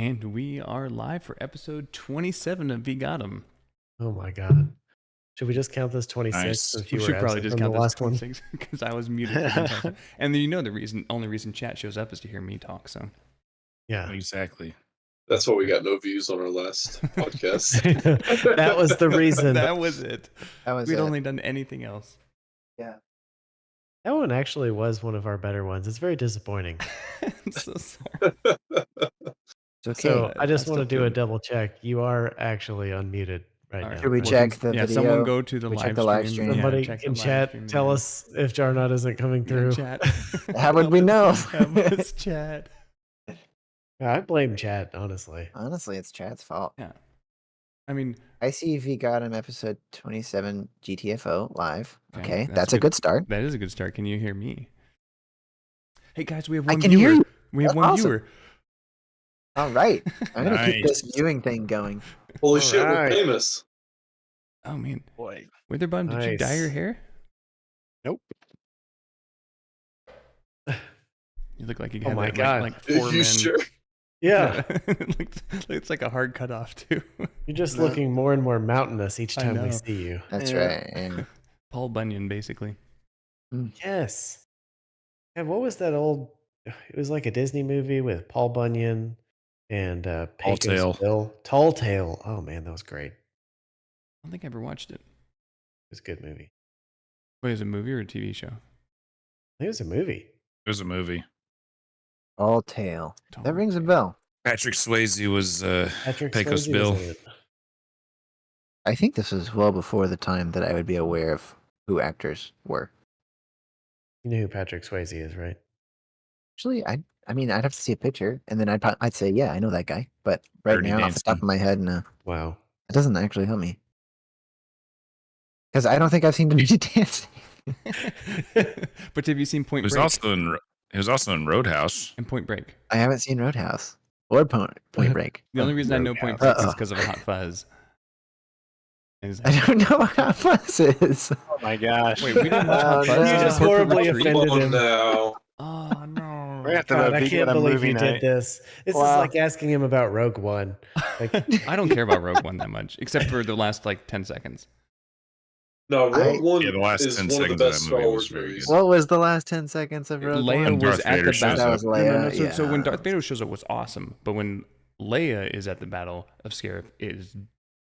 And we are live for episode 27 of VGotM. Oh my god. Should we just count this 26 Nice. since We you should were probably absent just from count the this last one? 26 because I was muted for the entire time. And you know the only reason chat shows up is to hear me talk, so. Yeah. Exactly. That's why we got no views on our last podcast. That was the reason. That was it. That was We'd it. only done anything else. Yeah. That one actually was one of our better ones. It's very disappointing. I'm so sorry. It's okay. So I just I want to still do a feel- double check. You are actually unmuted right All right. now. Should we right? check the Yeah, video? someone go to the We live check the live stream. Yeah, Somebody check the in live chat stream tell again. us if Jarnot isn't coming Yeah, through. chat. How would we know? Help us, chat. I blame chat, honestly. Honestly, it's chat's fault. Yeah. I mean, I see VGotM episode 27 GTFO live. Okay, Okay, that's that's a good start. that is a good start. Can you hear me? Hey guys, we have I one can viewer. hear you. We have That's one awesome. viewer. All right. I'm going to keep Nice. this viewing thing going. Holy shit, we're Alright. famous. Oh man. Boy. Witherbun, did you dye your Nice. hair? Nope. You look like you Oh had my that, God. like Are four you men. sure? Yeah. Looks like a hard cut off too. You're just No. looking more and more mountainous each I time we know. see you. That's Yeah. right. And Paul Bunyan, basically. Yes. And what was that old? It was like a Disney movie with Paul Bunyan and Tall Pecos Tale. Bill. Tall Tale. Oh man, that was great. It I don't think I ever watched it. was a good movie. Wait, is it a movie or a TV show? I think it was a movie. It was a movie. all tail. Tall That rings a Tale. bell. Patrick Swayze was Patrick Pecos Swayze Bill. was in it. I think this was well before the time that I would be aware of who actors were. You know who Patrick Swayze is, right? Actually, I mean, I'd have to see a picture, and then I'd say, yeah, I know that guy. But right Dirty now, off the top Dancing. of my head, no, Wow. it doesn't actually help me. Because I don't think I've seen Dirty Dancing. But have you seen He Point was Break? also in Roadhouse. And Point Break. I haven't seen Roadhouse or Point Break. The only reason I know Point Break is Uh-oh. because of Hot Fuzz. Is- I don't know what Hot Fuzz is. Oh my gosh. Wait, we didn't watch Hot Oh, Fuzz. no. Is You it just Portrait horribly Retreat? offended Come on him. now. Oh no. We're after God, the I Big can't Adam believe movie you night. did this. This is Wow. like asking him about Rogue One. Like, I don't care about Rogue One that much, except for the last like 10 seconds. No, Rogue One Yeah, the last is 10 one of the seconds of best that Star movie was Wars very movies. good. What was the last 10 seconds of Rogue Leia One? was Darth at Vader the shows battle. That was Leia, So when yeah. Darth Vader shows up, was awesome. But when Leia is at the Battle of Scarif, it is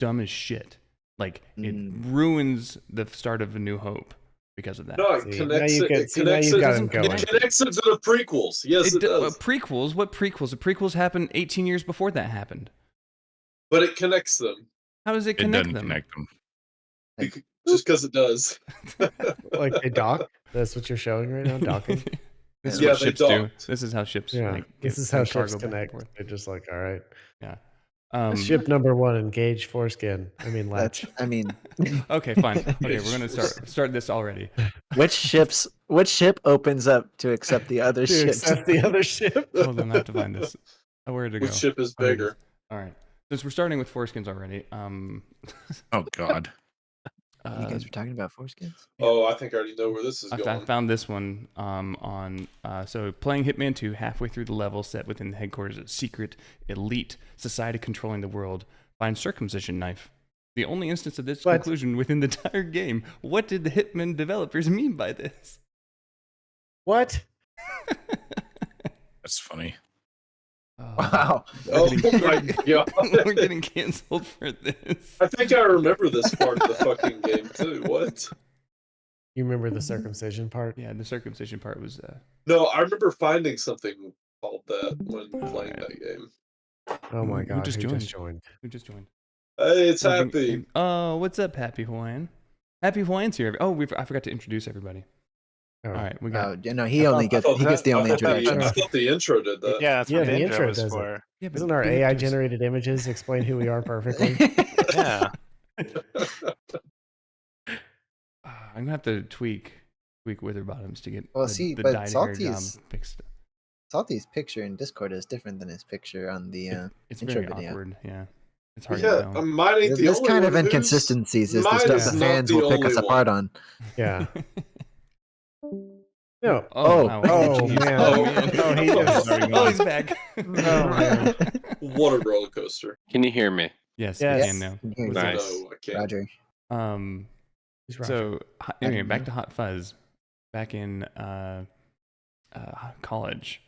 dumb as shit. Like it ruins the start of A New Hope because of that. No, it see, now connects you it. can It see now connects you've it. got doesn't him going. connect- It connects it to the prequels. Yes, it does. Prequels? What prequels? The prequels happened 18 years before that happened. But it connects them. How does it It connect doesn't them? connect them. Just because it does. Like they dock. That's what you're showing right now, docking. This is Yeah, what they ships do. docked. This is how ships. Yeah, like, this get is how cargo ships back and connect. forth. They're just like, all right. Yeah. Ship number one, engage foreskin. I mean, latch. That's, I mean, Okay, fine. Okay, we're gonna start this already. which ship opens up to accept the other To ships? accept the other ship. Hold on, I have to find this. Oh, where to go? Which ship is Oh, here it bigger? is. All right. Since we're starting with foreskins already, Oh God. You guys were talking about foreskins? Oh, I think I already know where this is I going. found this one so playing Hitman 2 halfway through the level set within the headquarters of a secret elite society controlling the world finds circumcision knife. The only instance of this What? conclusion within the entire game. What did the Hitman developers mean by this? What? That's funny. Wow. Oh my god! We're getting canceled for this. I think I remember this part of the fucking game too. What? You remember the circumcision part? Yeah, the circumcision part was No, I remember finding something called that when playing Alright. that game. Oh my Who god, just who joined? just joined? who just joined? Hey, it's Oh, happy. Oh, what's up, Happy Hawaiian? Happy Hawaiian's here. Oh, I forgot to introduce everybody. Oh. All right, we got. No, he only gets the only introduction. I thought the intro did that. Yeah, that's Yeah, what the the intro intro was does it. for. Yeah, but Isn't our we AI have to- generated images explain who we are perfectly? Yeah. I'm gonna have to tweak Witherbottoms to get Well, the, see, the but dyed hair job Salty's- fixed. Salty's picture in Discord is different than his picture on the It's intro very video. awkward. Yeah, it's hard Yeah, to tell. mine ain't the This only kind one of who's- inconsistencies is the mine stuff is the not fans the will pick only us one. apart on. Yeah. No. Oh, wow. Oh, geez. man. Oh, Oh, he just. Oh, he's back. Oh, man. What a roller coaster. Can you hear me? Yes, Yes. we can now. Can hear you. What's up? Nice. No, I can't. Roger. He's Roger. So anyway, didn't back know. to Hot Fuzz. Back in college,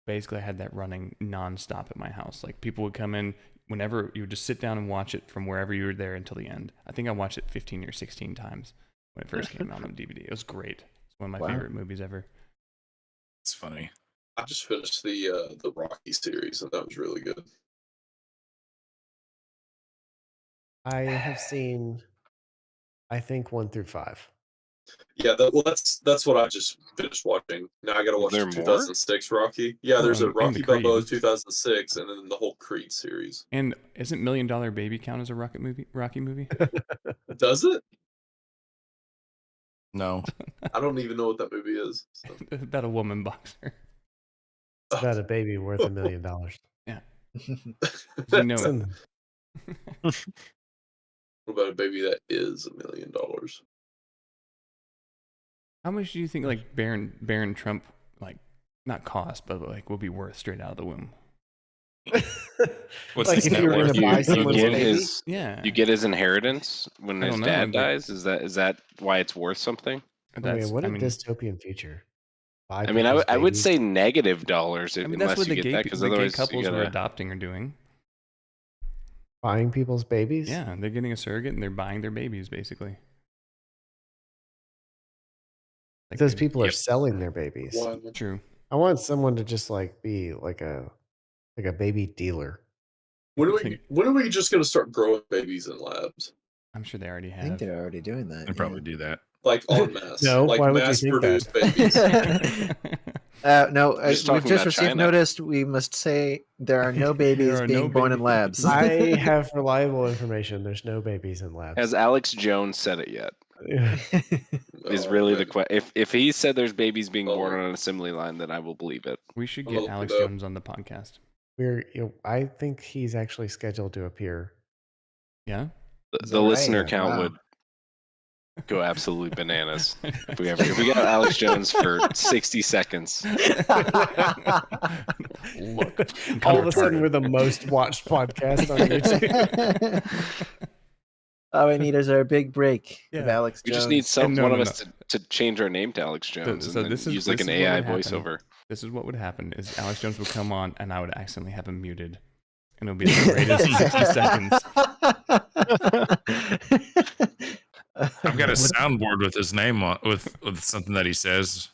basically I had that running nonstop at my house. Like people would come in whenever you would just sit down and watch it from wherever you were there until the end. I think I watched it 15 or 16 times when it first came out on DVD. It was great. It's one of my Wow. favorite movies ever. It's funny. I just finished the Rocky series, and that was really good. I have seen, I think, 1 through 5. Yeah, that's what I just finished watching. Now I gotta Was watch there the more? 2006 Rocky. Yeah, there's a and the Rocky Creed. Balboa 2006, and then the whole Creed series. And isn't Million Dollar Baby count as a Rocky movie? Does it? No. I don't even know what that movie is. So. About a woman boxer. It's about a baby worth $1 million. You know It's it. in- What about a baby that is $1 million? How much do you think like Baron Trump like not cost, but like will be worth straight out of the womb? What's like his if net you were worth? going to buy You someone's get baby. his Yeah. you get his inheritance when I his don't know, dad like- dies. Is that why it's worth something? That's, what a I mean, dystopian future. Buy I mean, people's I would babies. say negative dollars I mean unless that's what you the get gay, that, because the gay otherwise couples you who are gotta. adopting are doing. buying people's babies. Yeah, they're getting a surrogate and they're buying their babies basically. Like Those they- people are Yep. selling their babies. Why? True. I want someone to just like be like a baby dealer. When are think- we just gonna start growing babies in labs? I'm sure they already I think have. they're already doing that. I'd probably do that. Like en masse. No, like why would you mass think produced that? babies. No, Just we've talking just about received China. notice. We must say there are no babies are being no born in babies. labs. I have reliable information. There's no babies in labs. Has Alex Jones said it yet? Is Oh, really man. the question. If he said there's babies being born Oh. on an assembly line, then I will believe it. We should I'm get gonna Alex look it up. Jones on the podcast. I think he's actually scheduled to appear. Yeah. Is The that listener right? count Wow. would go absolutely bananas if we got Alex Jones for 60 seconds. Look, All of a sudden, retarded. we're the most watched podcast on YouTube. All we need is our big break of Yeah. Alex We Jones. just need no, one of no, us to change our name to Alex Jones so and this then is- use like this an is what AI would happen. voiceover. This is what would happen: is Alex Jones would come on, and I would accidentally have him muted, and it'll be the greatest 60 seconds. I've got a soundboard with his name on, with something that he says.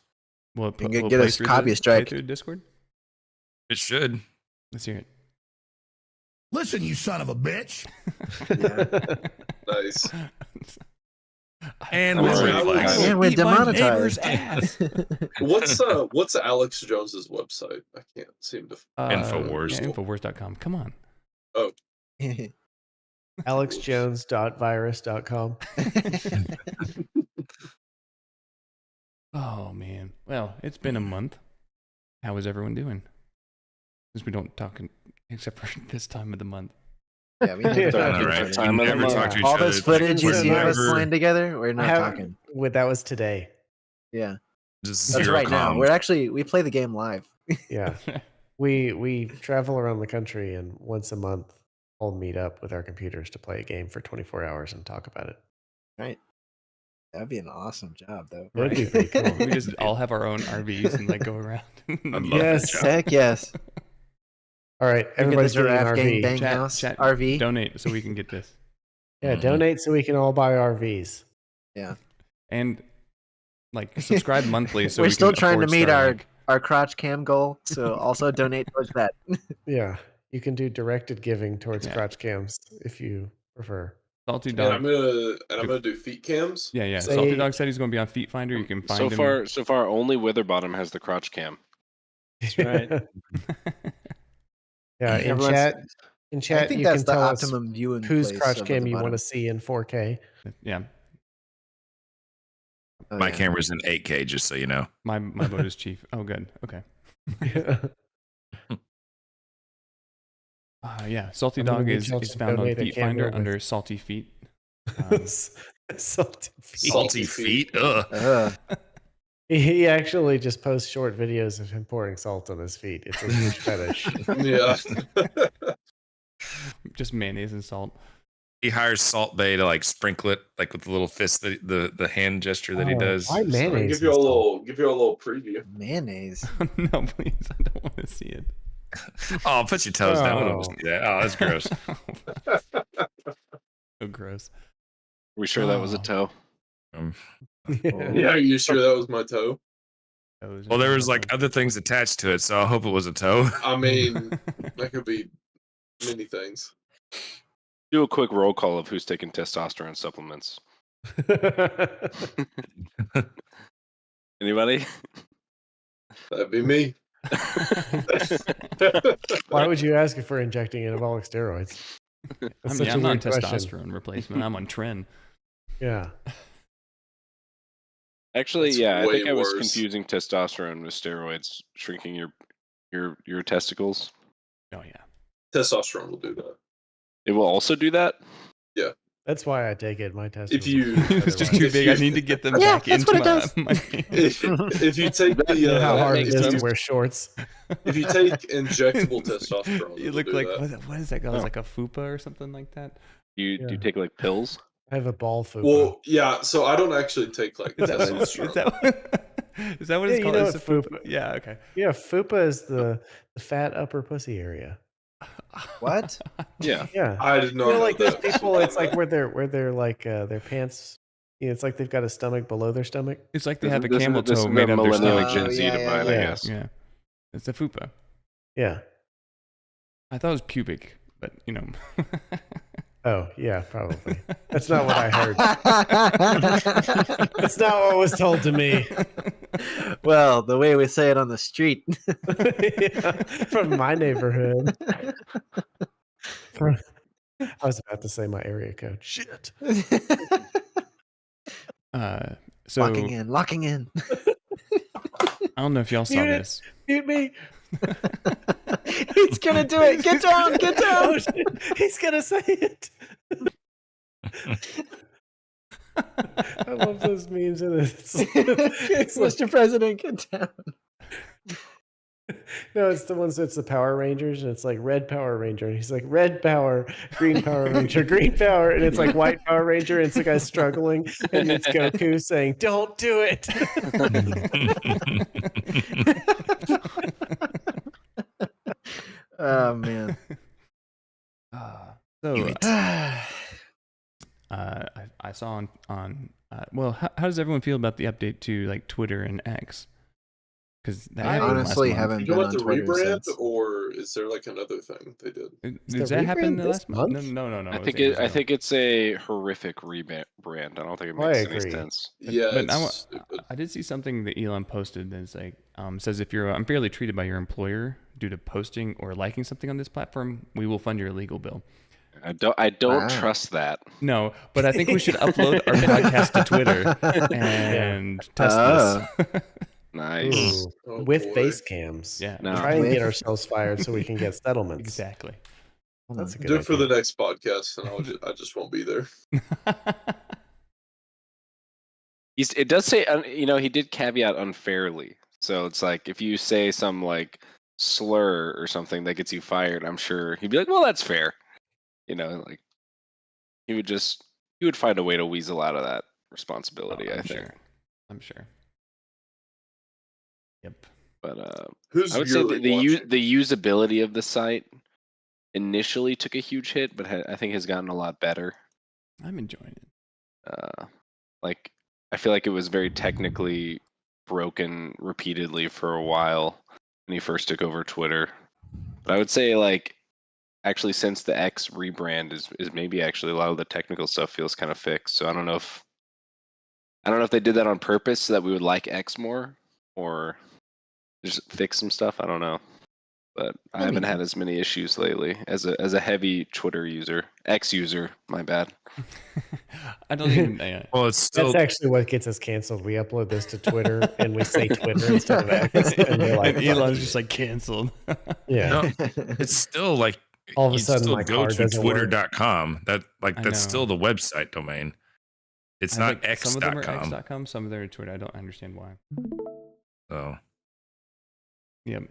Will it, You can will it get play a through copy the, strike. play through Discord? It should. Let's hear it. Listen, you son of a bitch. Nice. And I'm we're already red flagged. flags. And we're Eat my neighbor's demonetized. What's Alex Jones's website? I can't seem to. Infowars. Yeah, Infowars.com. Come on. AlexJones.virus.com. Oh man. Well, it's been a month. How is everyone doing? Since we don't talk except for this time of the month. Yeah, we never Yeah. talk All to right. each We Time of the never month. talk to each All other. this It's like footage you we're see of us never- playing together, we're not talking. That was today. Yeah, Just that's zero right now. comms. We play the game live. Yeah. We travel around the country and once a month we'll meet up with our computers to play a game for 24 hours and talk about it. Right. That'd be an awesome job, though. That'd be pretty cool. We just all have our own RVs and like go around. I'd love Yes. that job. Heck yes. All right, We get the everybody's getting an giraffe gang RV. bang house RV. Donate so we can get this. Yeah, Mhm. donate so we can all buy RVs. And like subscribe monthly so We're we still can trying to afford meet Starlink. our crotch cam goal, so also donate towards that. Yeah, you can do directed giving towards Yeah. crotch cams if you prefer. Salty And Dog. I'm gonna do feet cams. Yeah. Say- Salty Dog said he's going to be on Feet Finder. You can find him. So far, only Witherbottom has the crotch cam. That's right. Yeah, in Everyone's- chat, I think you that's can the tell us optimum viewing whose place crotch of cam the you want bottom. to see in 4K. Yeah. Oh, My yeah. camera's in 8K, just so you know. My vote is Chief. Oh, good. Okay. Yeah. Salty I'm gonna Dog need is y'all is to found on donate a Feet camera Finder with- under Salty Feet. Salty feet. Salty feet. Ugh. Ugh. He actually just posts short videos of him pouring salt on his feet. It's a huge fetish. Yeah. Just mayonnaise and salt. He hires Salt Bay to like sprinkle it like with the little fist that the hand gesture that he does. Why So- mayonnaise? Give you a little preview. Mayonnaise. No, please, I don't want to see it. Oh, put your toes down. We don't want Oh. to see that. Oh, that's gross. So gross. We sure that was a Oh. toe? Yeah, are you sure that was my toe? Well, there was like other things attached to it, so I hope it was a toe. I mean, that could be many things. Do a quick roll call of who's taking testosterone supplements. Anybody? That'd be me. Why would you ask if we're injecting anabolic steroids? That's such a I'm not on weird question. testosterone replacement. I'm on tren. Yeah. Actually, That's yeah, I think way I was worse. confusing testosterone with steroids, shrinking your testicles. Oh yeah. Testosterone will do that. It will also do that. That's why I take it. My test. If you It's just too If big. you- I need to get them Yeah, back that's into what it does. my if you take the You know how hard it makes is to sense. wear shorts. if you take injectable testosterone, You it'll look do like that. what is that called? Oh. Like a fupa or something like that. Do you Yeah. take like pills? I have a ball fupa. Well, yeah. So I don't actually take like Is that what it's, testosterone. is that what, is that what Yeah, it's you called? know Is what it fupa? fupa- Yeah. Okay. Yeah, fupa is the fat upper pussy area. What? Yeah. Yeah. I did not You know, know like those that. people, it's like where they're like their pants. You know, it's like they've got a stomach below their stomach. It's like they This have a is- this is- camel this toe is made the out of their millennial stomach. Gen Oh, Z yeah, divide, I yeah. guess. Yeah. It's a fupa. Yeah. I thought it was pubic, but you know. Oh, yeah, probably. That's not what I heard. That's not what was told to me. Well, the way we say it on the street. Yeah, from my neighborhood. I was about to say my area code. Shit. So Locking in. I don't know if y'all saw Mute it. this. Mute me. He's gonna do it. Get down. Get Oh, down. shit. He's gonna say it. I love those memes in this. It's like- Mr. President, get down. no, it's the ones that's the Power Rangers, and it's like red Power Ranger, and he's like red power, green Power Ranger, green power, and it's like white Power Ranger, and it's the guy struggling, and it's Goku saying, "Don't do it." Oh man. So I saw on well, how does everyone feel about the update to like Twitter and X? Because I honestly haven't You been know on about the Twitter rebrand, since. or is there like another thing they did? Did the that happen rebrand the this last month? month? No. I it was think ages I ago. think it's a horrific rebrand. I don't think it I makes any agree. sense. Yeah, but it's stupid. I did see something that Elon posted that's like says if you're unfairly treated by your employer due to posting or liking something on this platform, we will fund your legal bill. I don't Wow. trust that. No, but I think we should upload our podcast to Twitter and test this. Nice. Ooh, Oh, with boy. face cams. Yeah, No. Try and get With- ourselves fired so we can get settlements. exactly. That's a good Do it for idea. the next podcast, and I just won't be there. It does say, he did caveat unfairly. So it's like if you say some like slur or something that gets you fired, I'm sure he'd be like, well, that's fair. Like he would find a way to weasel out of that responsibility, I think. I'm sure. Yep. But Who's I would say really the watching? usability of the site initially took a huge hit, but I think has gotten a lot better. I'm enjoying it. Like I feel like it was very technically broken repeatedly for a while when he first took over Twitter. But I would say like actually since the X rebrand is maybe actually a lot of the technical stuff feels kind of fixed. So I don't know if they did that on purpose so that we would like X more or just fix some stuff. I don't know. But I That haven't makes had sense. as many issues lately as a heavy Twitter user, X user, my bad. I don't even. Well, it's still That's actually what gets us canceled. We upload this to Twitter and we say Twitter instead of X. And they're like, and Elon's just like canceled. yeah. no, it's still like All of a you sudden, still my go card to doesn't work. twitter.com. I That's still know. the website domain. It's I not think some of them are x.com. x.com, some of them are Twitter. I don't understand why. Oh, Yep.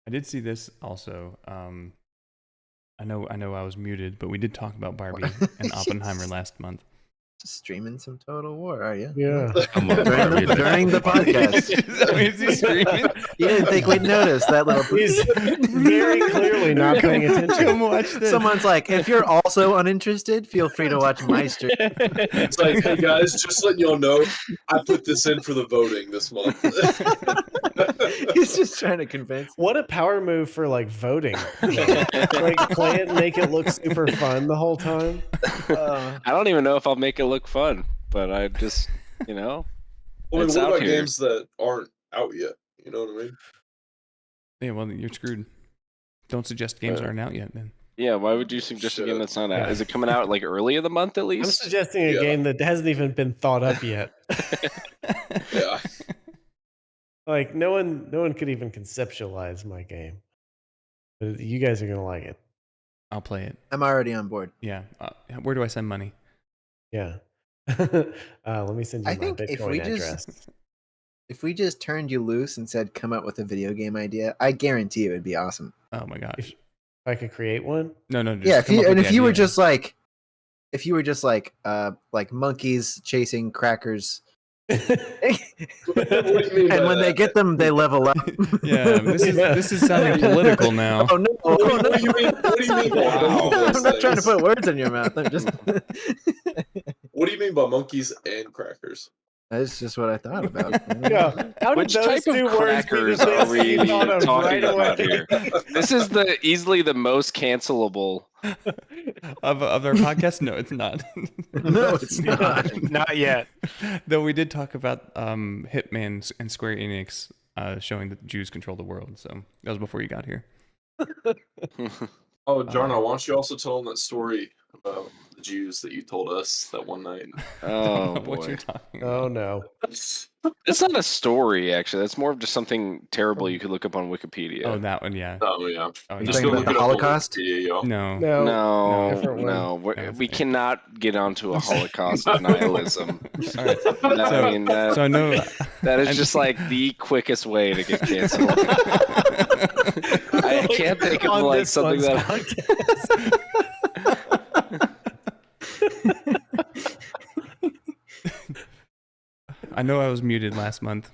I did see this also. I know I was muted, but we did talk about Barbie and Oppenheimer last month. Just streaming some Total War, are you? Yeah. come on, During the, during the podcast. Is he streaming? You didn't think we'd notice that little. He's very clearly not paying attention. Come watch this. Someone's like, if you're also uninterested, feel free to watch my stream. It's like, hey guys, just letting y'all know, I put this in for the voting this month. He's just trying to convince. What a power move for like voting. Like play it and make it look super fun the whole time. I don't even know if I'll make it look fun, but I just, you know, I mean, It's what out about here. games that aren't out yet? You know what I mean? Yeah, well, you're screwed. Don't suggest games aren't out yet, then. yeah. Why would you suggest a Shut game up. that's not out? Is it coming out like early in the month at I'm least? suggesting a Yeah. game that hasn't even been thought up yet. Yeah. Like no one could even conceptualize my game. But you guys are gonna like it. I'll play it. I'm already on board. Yeah. Where do I send money? Yeah. Let me send you I my think if Bitcoin we just- address. If we just turned you loose and said, come up with a video game idea, I guarantee it would be awesome. Oh my gosh. If I could create one. No, just Yeah, if come you up with and the if you were idea. just like, if you were just like monkeys chasing crackers, What do you mean by and when they that? get them, they level up. Yeah, this is sounding political now. Oh no! What Oh, no. do you mean? What do you mean by both of I'm those not trying to things? put words in your mouth. I'm just. What do you mean by monkeys and crackers? That's just what I thought about. Yeah. How did Which those type of two words be the crackers are things we you thought of talking right about away? here? This is easily the most cancelable. of our podcast? No, it's not. No, it's not. Not yet. Though we did talk about Hitman and Square Enix showing that the Jews control the world. So that was before you got here. Oh, Jarno, why don't you also tell them that story about the Jews that you told us that one night? Oh What boy, you're talking Oh about. no. it's not a story actually. That's more of just something terrible you could look up on Wikipedia. Oh, that one, yeah. Oh, yeah. Oh, You no. Just talking go about look the it up on Holocaust? Wikipedia, yo. No. No. No, different one. no, No, we it's- cannot get onto a Holocaust of nihilism. All right. That, So- I mean, that, So I know. that is I'm- just like the quickest way to get canceled. I can't think of On like this something one's that. podcast. I know I was muted last month.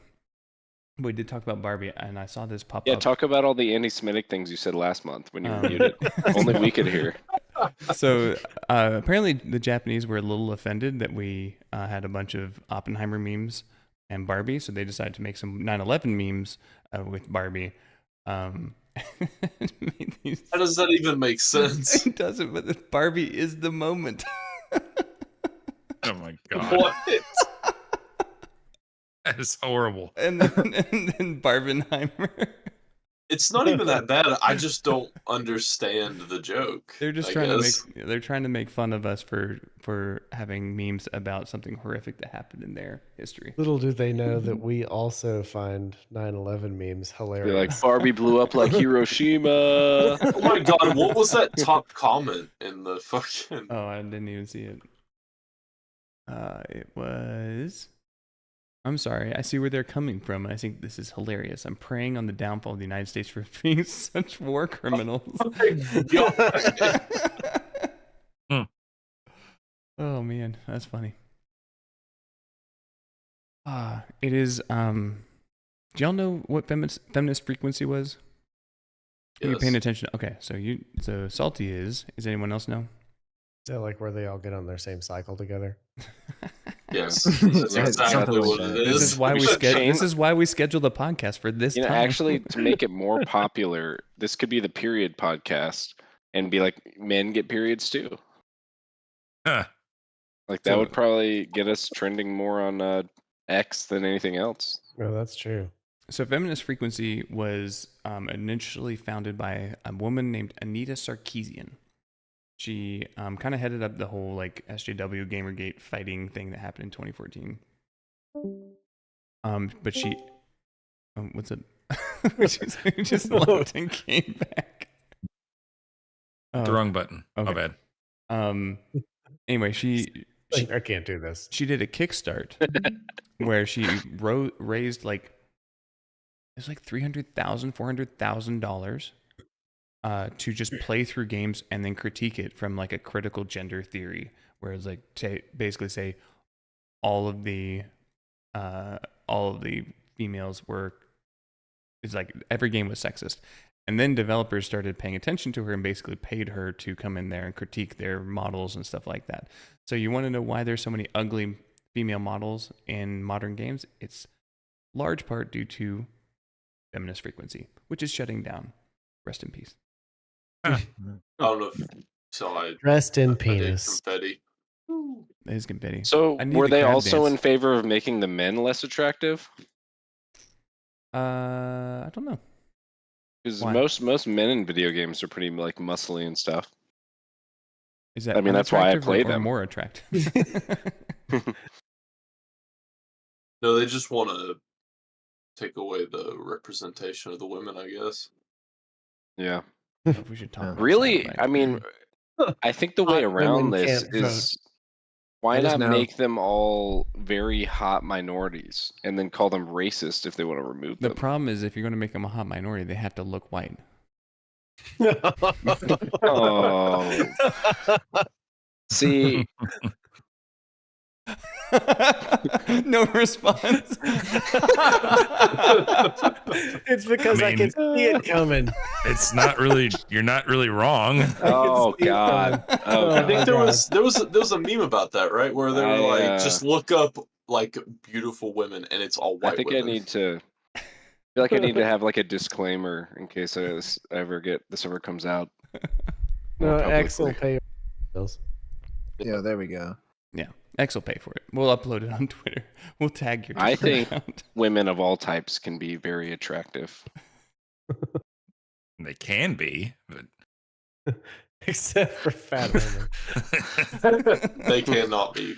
We did talk about Barbie, and I saw this pop Yeah, up. talk about all the anti-Semitic things you said last month when you were Um, muted. Only we could hear. So apparently the Japanese were a little offended that we had a bunch of Oppenheimer memes and Barbie, so they decided to make some 9/11 memes with Barbie. These- How does that even make sense? it doesn't, but Barbie is the moment. oh my god, What? that is horrible. and then Barbenheimer. It's not even that bad. I just don't understand the joke. They're just I trying guess. to make fun of us for having memes about something horrific that happened in their history. Little do they know that we also find 9/11 memes Be like, hilarious. Barbie blew up like Hiroshima. Oh my god, what was that top comment in the fucking... Oh, I didn't even see it. It was. I'm sorry. I see where they're coming from, and I think this is hilarious. I'm preying on the downfall of the United States for being such war criminals. Hmm. Oh man, that's funny. It is. Do y'all know what feminist frequency was? Are you paying Yes. attention? Okay, so salty is. Does anyone else know? Is that like where they all get on their same cycle together? Yes, Right, that's exactly something what like it that. This is. is why we should schedule. change- This is why we schedule the podcast for this You know, time. actually, to make it more popular, this could be the period podcast and be like, men get periods too. Huh. Like that So- would probably get us trending more on X than anything else. No, that's true. So, feminist frequency was initially founded by a woman named Anita Sarkeesian. She kind of headed up the whole like SJW Gamergate fighting thing that happened in 2014. But she, what's it? we just left and came back. The wrong button. okay. My bad. Anyway, she Like, I can't do this. She did a Kickstart where she raised like it was like $300,000, $400,000 to just play through games and then critique it from like a critical gender theory, where it's like basically say all of the females were. It's like every game was sexist. And then developers started paying attention to her and basically paid her to come in there and critique their models and stuff like that. So you want to know why there's so many ugly female models in modern games? It's large part due to feminist frequency, which is shutting down. Rest in peace. I don't know if so. Rest in I did penis. confetti. That is confetti. So I need were the they crab also dance. in favor of making the men less attractive? I don't know. Because Why? most men in video games are pretty like muscly and stuff. Is that I mean, that's why I unattractive play or them. more attractive? No, they just want to take away the representation of the women, I guess. Yeah. If we should talk about Really, soundbite. I mean, I think the way Hot around women this can't is why That is not now- make them all very hot minorities and then call them racist if they want to remove the them? problem is if you're going to make them a hot minority, they have to look white. Oh, see, No response. It's because I, I can mean- see it coming. It's not really. You're not really wrong. oh see it god, coming. oh, I think God. there God. was a meme about that, right? Where they were like, just look up like beautiful women, and it's all white I think women. I need to. I feel like I need to have like a disclaimer in case this ever comes out. No, more Axel publicly. pay bills. Yeah, there we go. Yeah, X will pay for it. We'll upload it on Twitter. We'll tag your I Twitter think- account. Women of all types can be very attractive. They can be, but Except for fat women. They cannot be.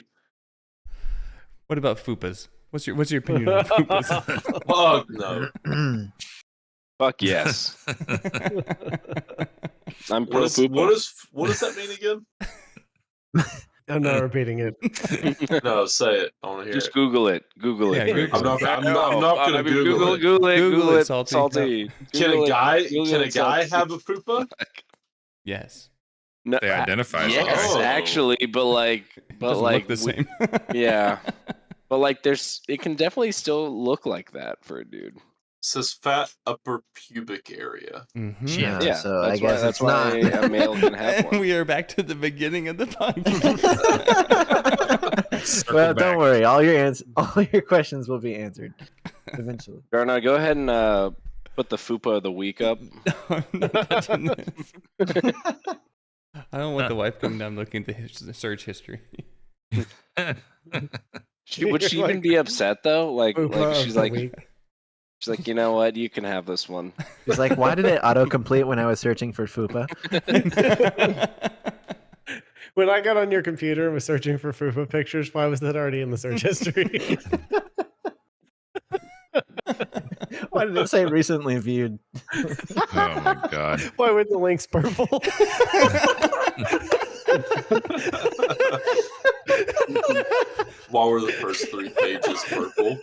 What about fupas? What's your opinion on fupas? Fuck no. Fuck yes. I'm pro What does that mean again? I'm not repeating it. No, say it. I want to hear Just it. Google it. Google Yeah, it. Google I'm not. it. I'm not I gonna mean, Google it. Google it. Google Google it, it. Salty. Salty. Can Google a it. guy? Google Can it, a guy Salty. have a fupa? Yes. No, They identify as yes, a guy. actually, but like, Doesn't look the same. yeah, but like, it can definitely still look like that for a dude. It says fat upper pubic area. Mm-hmm. Yeah, Yeah, so that's I guess why, it's that's why not. a male can have And one. we are back to the beginning of the podcast. Circle Well, back. don't worry. All your questions will be answered eventually. Darna, go ahead and put the fupa of the week up. I'm not touching this. I don't want the wife coming down looking at the search history. Would she You're even like, be upset though? Like Fupa of she's the like, week. you know what? You can have this one. He's like, why did it autocomplete when I was searching for fupa? When I got on your computer and was searching for fupa pictures, why was that already in the search history? Why did it say recently viewed? Oh my god. Why were the links purple? Why were the first 3 pages purple?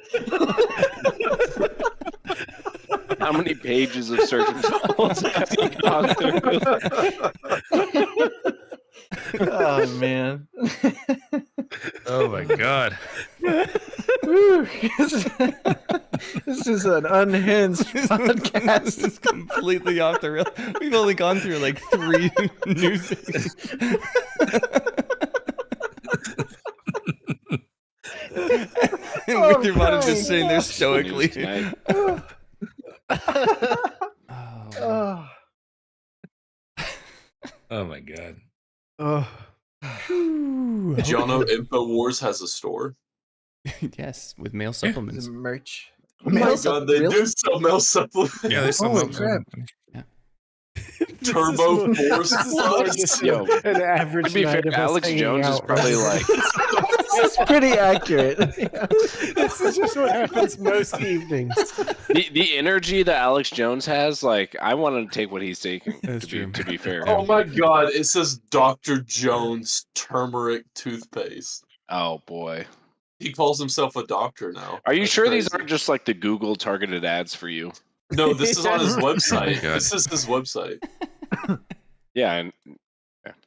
How many pages of search results have you gone through? Oh man. Oh my god. Whew. This is an unhinged This podcast. is completely off the rails. We've only gone through like 3 news things. And with your body just sitting there stoically. Tonight. Oh, Oh. Oh my god. Oh. Did y'all know InfoWars has a store? yes, with male It's supplements. merch. Oh my Male god, they really? do sell male supplements. Yeah, they still Holy love crap. Turbo This is Force this is more Plus. just Yo, an average To be fair, night of us Alex hanging Jones is out, probably right? like, It's pretty accurate. This is just what happens most evenings. the energy that Alex Jones has. Like, I want to take what he's taking. That's to be, true. to be fair. Oh my god, it says Dr. Jones turmeric toothpaste. Oh boy. He calls himself a doctor now. Are you That's sure these crazy. aren't just like the Google targeted ads for you? No, this is on his Oh my website. God. This is his website. Yeah, and That's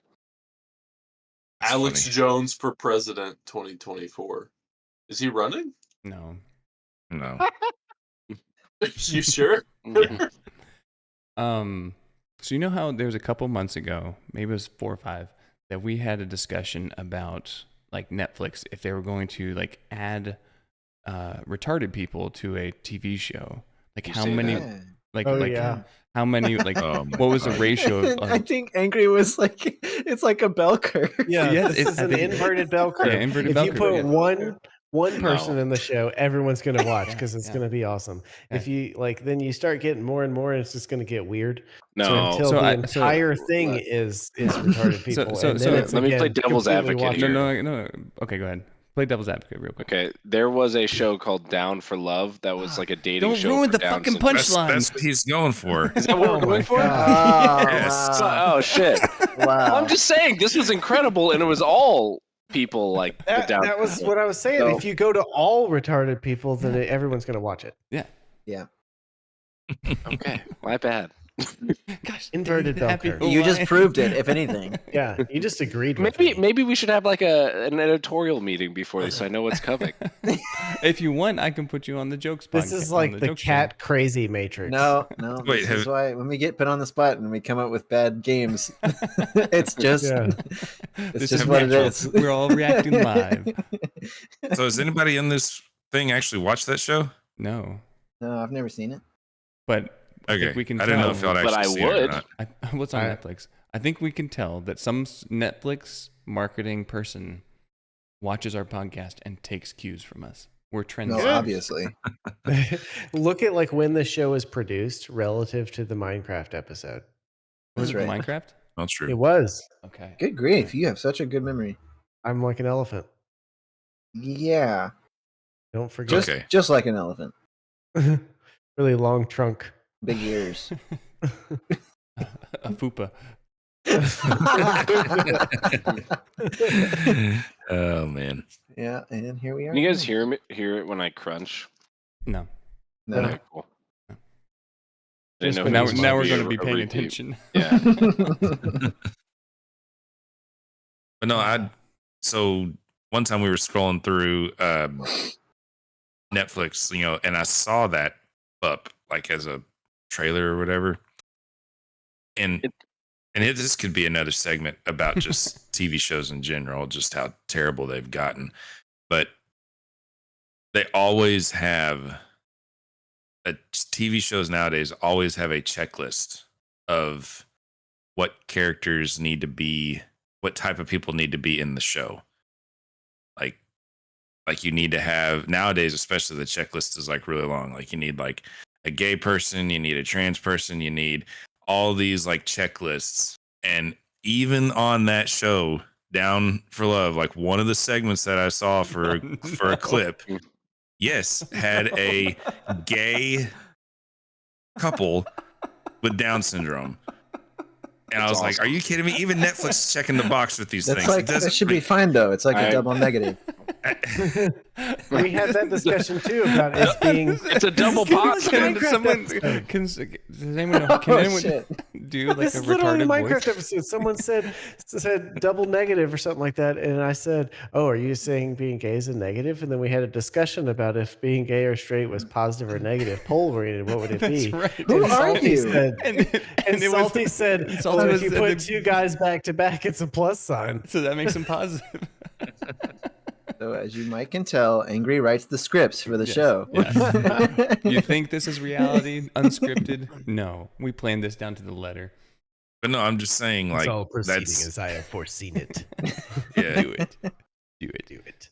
Alex funny. Jones for president 2024. Is he running? No. No. You sure? Mhm. So you know how there was a couple months ago, maybe it was 4 or 5, that we had a discussion about like Netflix if they were going to like add retarded people to a TV show. Like You how say many that. like Oh, like yeah. how many like Oh my what was the God. ratio of I think Angry was like it's like a bell curve. Yeah, Yeah, this it's- is I an think- inverted bell curve. yeah, inverted If bell you curve, put yeah. one person No. in the show, everyone's gonna watch Yeah, because it's yeah. gonna be awesome. If Yeah. you like, then you start getting more and more, and it's just gonna get weird. So No. until So the I- entire thing is retarded people, so- and so then it's let me play again devil's completely advocate No, watchable. no. Okay, go ahead. Play devil's advocate real quick. Okay, there was a show called Down for Love that was like a dating Don't show. ruin for the Down fucking syndrome. punchline. That's what he's going for. Is that what Oh we're my going for? God. Oh, Yes. wow. Oh shit! Wow. I'm just saying this was incredible, and it was all people like the That, Down. that was what I was saying. So- If you go to all retarded people, then everyone's gonna watch it. Yeah. Okay, my bad. Gosh, Inverted bell happy curve. You just Hawaiian. proved it, if anything. Yeah, you just agreed with Maybe me. maybe we should have like an editorial meeting before this, so I know what's coming. If you want, I can put you on the jokes podcast. This is on like the joke cat crazy matrix. No. Wait, This is why when we get put on the spot and we come up with bad games, it's just Yeah. it's This just is what it natural. is. We're all reacting live. So has anybody in this thing actually watched that show? No, No, I've never seen it. but I Okay. think we can I didn't know tell. if y'all But actually I seen it or would. not. What's on I- Netflix? I think we can tell that some Netflix marketing person watches our podcast and takes cues from us. We're No, trendsetters. obviously. Look at like when the show is produced relative to the Minecraft episode. Was it That's the right. Minecraft? Not true. It was. Okay. Good grief, you have such a good memory. I'm like an elephant. Yeah, Don't forget. Okay. just like an elephant, Really long trunk. big ears. A fupa. Oh man. Yeah, and here we are. Can you guys now. hear it when I crunch? No. No. Okay, cool. Just Didn't when know Now, if this now we're might going to a- be a paying repeat. attention. Yeah. But no, so one time we were scrolling through Netflix, and I saw that up like as a trailer or whatever. And this could be another segment about just TV shows in general, just how terrible they've gotten. But they always have TV shows nowadays always have a checklist of what characters need to be, what type of people need to be in the show. Like you need to have nowadays, especially the checklist is like really long. Like you need like a gay person, you need a trans person, you need all these like checklists. And even on that show, Down for Love, like one of the segments that I saw for a clip, yes, had a gay couple with Down syndrome. And I That's was like, awesome. "Are you kidding me?" Even Netflix is checking the box with these That's things. like It doesn't that should be fine though. It's like a I- double negative. We had that discussion too about it being. It's a double This is positive. literally Can someone episode. does anyone know, can Oh, anyone shit. do like This a is literally the retarded Minecraft voice? episode. Someone said double negative or something like that, and I said, "Oh, are you saying being gay is a negative?" And then we had a discussion about if being gay or straight was positive or negative, pole oriented. What would it That's be? right. Who And are Salty you? Said, and it was- Salty said, and Salty "Oh, if was- you and put then- two guys back to back, it's a plus sign." So that makes him positive. So as you might can tell, Angry writes the scripts for the Yes, show. yes. You think this is reality, unscripted? No, we planned this down to the letter. But no, I'm just saying, like, that's as I have foreseen it. yeah, Do it. Do it. Do it.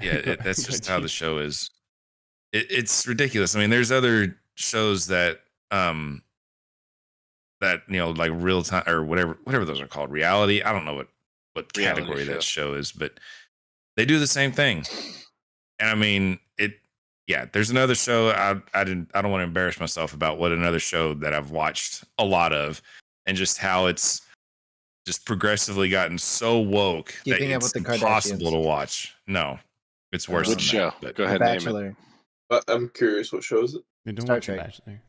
yeah. That's Go just how the Chiefs. show is. It's ridiculous. I mean, there's other shows that like real time or whatever those are called, reality. I don't know what Reality category show. that show is, but they do the same thing. And I mean, there's another show I don't want to embarrass myself about what another show that I've watched a lot of, and just how it's just progressively gotten so woke Keeping that Up it's with the impossible Kardashians. to watch. No, it's worse Which than show? that. But Go The ahead, name it. Bachelor. I'm curious, what show is it? They don't Star watch The Trek. Bachelor.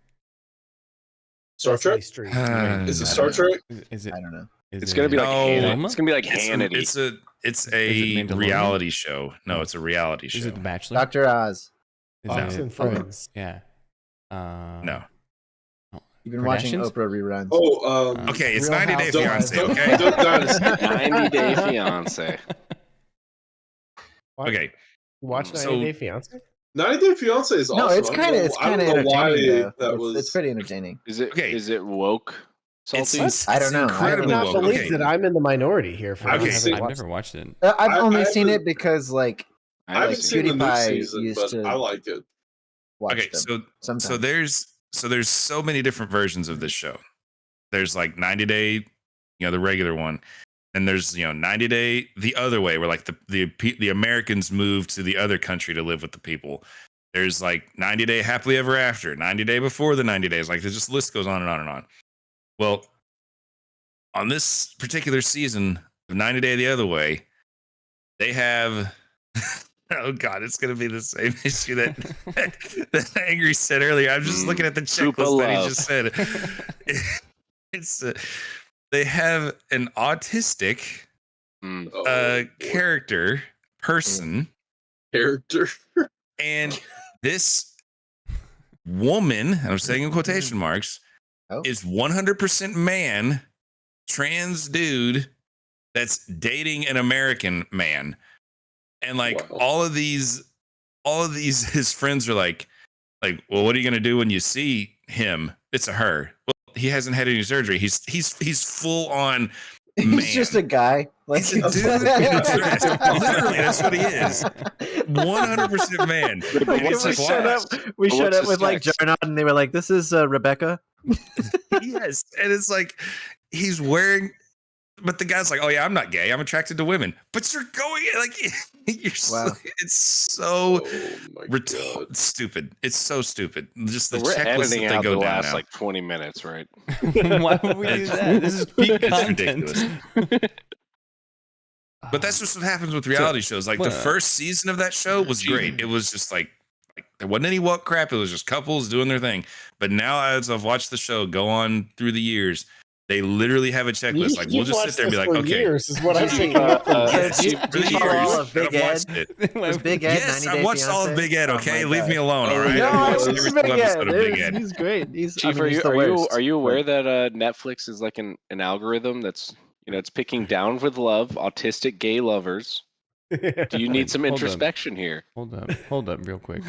Star Sesame Trek? Street. Is it I Star don't know. Trek? Is it? I don't know. Is It's it gonna be like No. It's gonna be like Hannity. It's it a Mandalorian? reality show. No, Oh. it's a reality Is show. it The Bachelor? Dr. Oz. Is Fox it? and Friends. Yeah. No. You've been watching Kardashians? Oprah reruns. Oh, Okay, it's Real 90 Day Housewives. Fiance. Okay. Duck Dynasty. 90 Day Fiance. What? Okay. Watch 90 So- Day Fiance? 90 Day Fiance is No, awesome. it's kind of I don't know why entertaining though. that was. It's pretty entertaining. Is it? Okay. Is it woke? Salty? It's I don't know. I I incredibly cannot woke. believe Okay. that I'm in the minority here for I've not Okay. having I've watched never watched it. I've I only seen haven't- it because like I haven't like seen the new PewDiePie season, used but to I like it. watch Okay, them sometimes. so there's so many different versions of this show. There's like 90 Day, the regular one, and there's 90 Day the other way, where like the Americans move to the other country to live with the people. There's like 90 Day Happily Ever After, 90 Day Before the 90 Days. Like the just list goes on and on and on. Well, on this particular season of 90 Day the Other Way, they have. Oh God, it's gonna be the same issue that Angry said earlier. I'm just looking at the Poop checklist that he love. just said. It's they have an autistic Mm. Oh, boy. character person, Character. and this woman, and I'm saying in quotation marks, Oh. is 100% man, trans dude that's dating an American man. And like Wow. all of these his friends are like, well, what are you gonna do when you see him? It's a her. Well, he hasn't had any surgery. He's full on man. He's just a guy. Like He's a dude. Literally, that's what he is. 100% man. Like, And it's we like, showed wow. up. We But showed what's up the with like sex? Jarnot, and they were like, "This is Rebecca." Yes, and it's like he's wearing. But the guy's like, "Oh yeah, I'm not gay. I'm attracted to women." But you're going like you're. Wow. It's so Oh my god. stupid. It's so stupid. Just the So we're checklist editing that they out the go down last now. like 20 minutes, right? Why would we do that? This is peak It's content. ridiculous. But that's just what happens with reality shows. Like the well, first season of that show was great. It was just like there wasn't any woke crap. It was just couples doing their thing. But now, as I've watched the show go on through the years, they literally have a checklist. Like we'll just sit there and be like, okay, years is what I'm Did you, saying. yes, did you- for did the you years, follow all of Big I've watched Ed? it. Was Big Ed? Yes, 90 I Day watched all of Fiance? Big Ed. Oh Okay, my leave God. me alone. All right, No, I I watched love every Big single Ed. episode of Big Ed. He's great. He's Chief, I mean, he's the worst. are you aware that Netflix is like an algorithm that's it's picking down with love autistic gay lovers? Do you need some Hold up. introspection here? Hold up, real quick.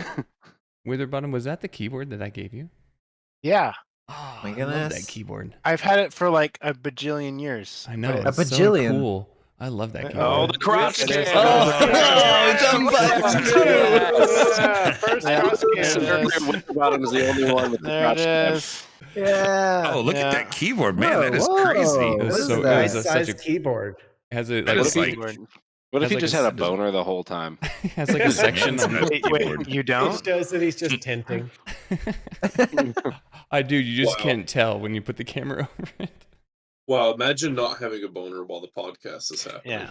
Witherbottom, was that the keyboard that I gave you? Yeah, Oh, My I love that goodness. keyboard. I've had it for like a bajillion years. I know. But A It's bajillion. So cool. I love that keyboard. Oh, the crotch It is. scan. Oh, it's unbuttoned. Yeah, first Yeah. cross Yeah. scan. Bottom is the only one with the There crotch it scan. is. Yeah. Oh, look Yeah. at that keyboard, man! Whoa, That is whoa. crazy. It What was is so that? it Nice was size such a keyboard. has a That like is a like- big, What if has he like just a had a s- boner the whole time? has like a section on Wait, Wait, you He don't? does it. He's just tinting. I do. You just Wow. can't tell when you put the camera over it. Wow, imagine not having a boner while the podcast is happening.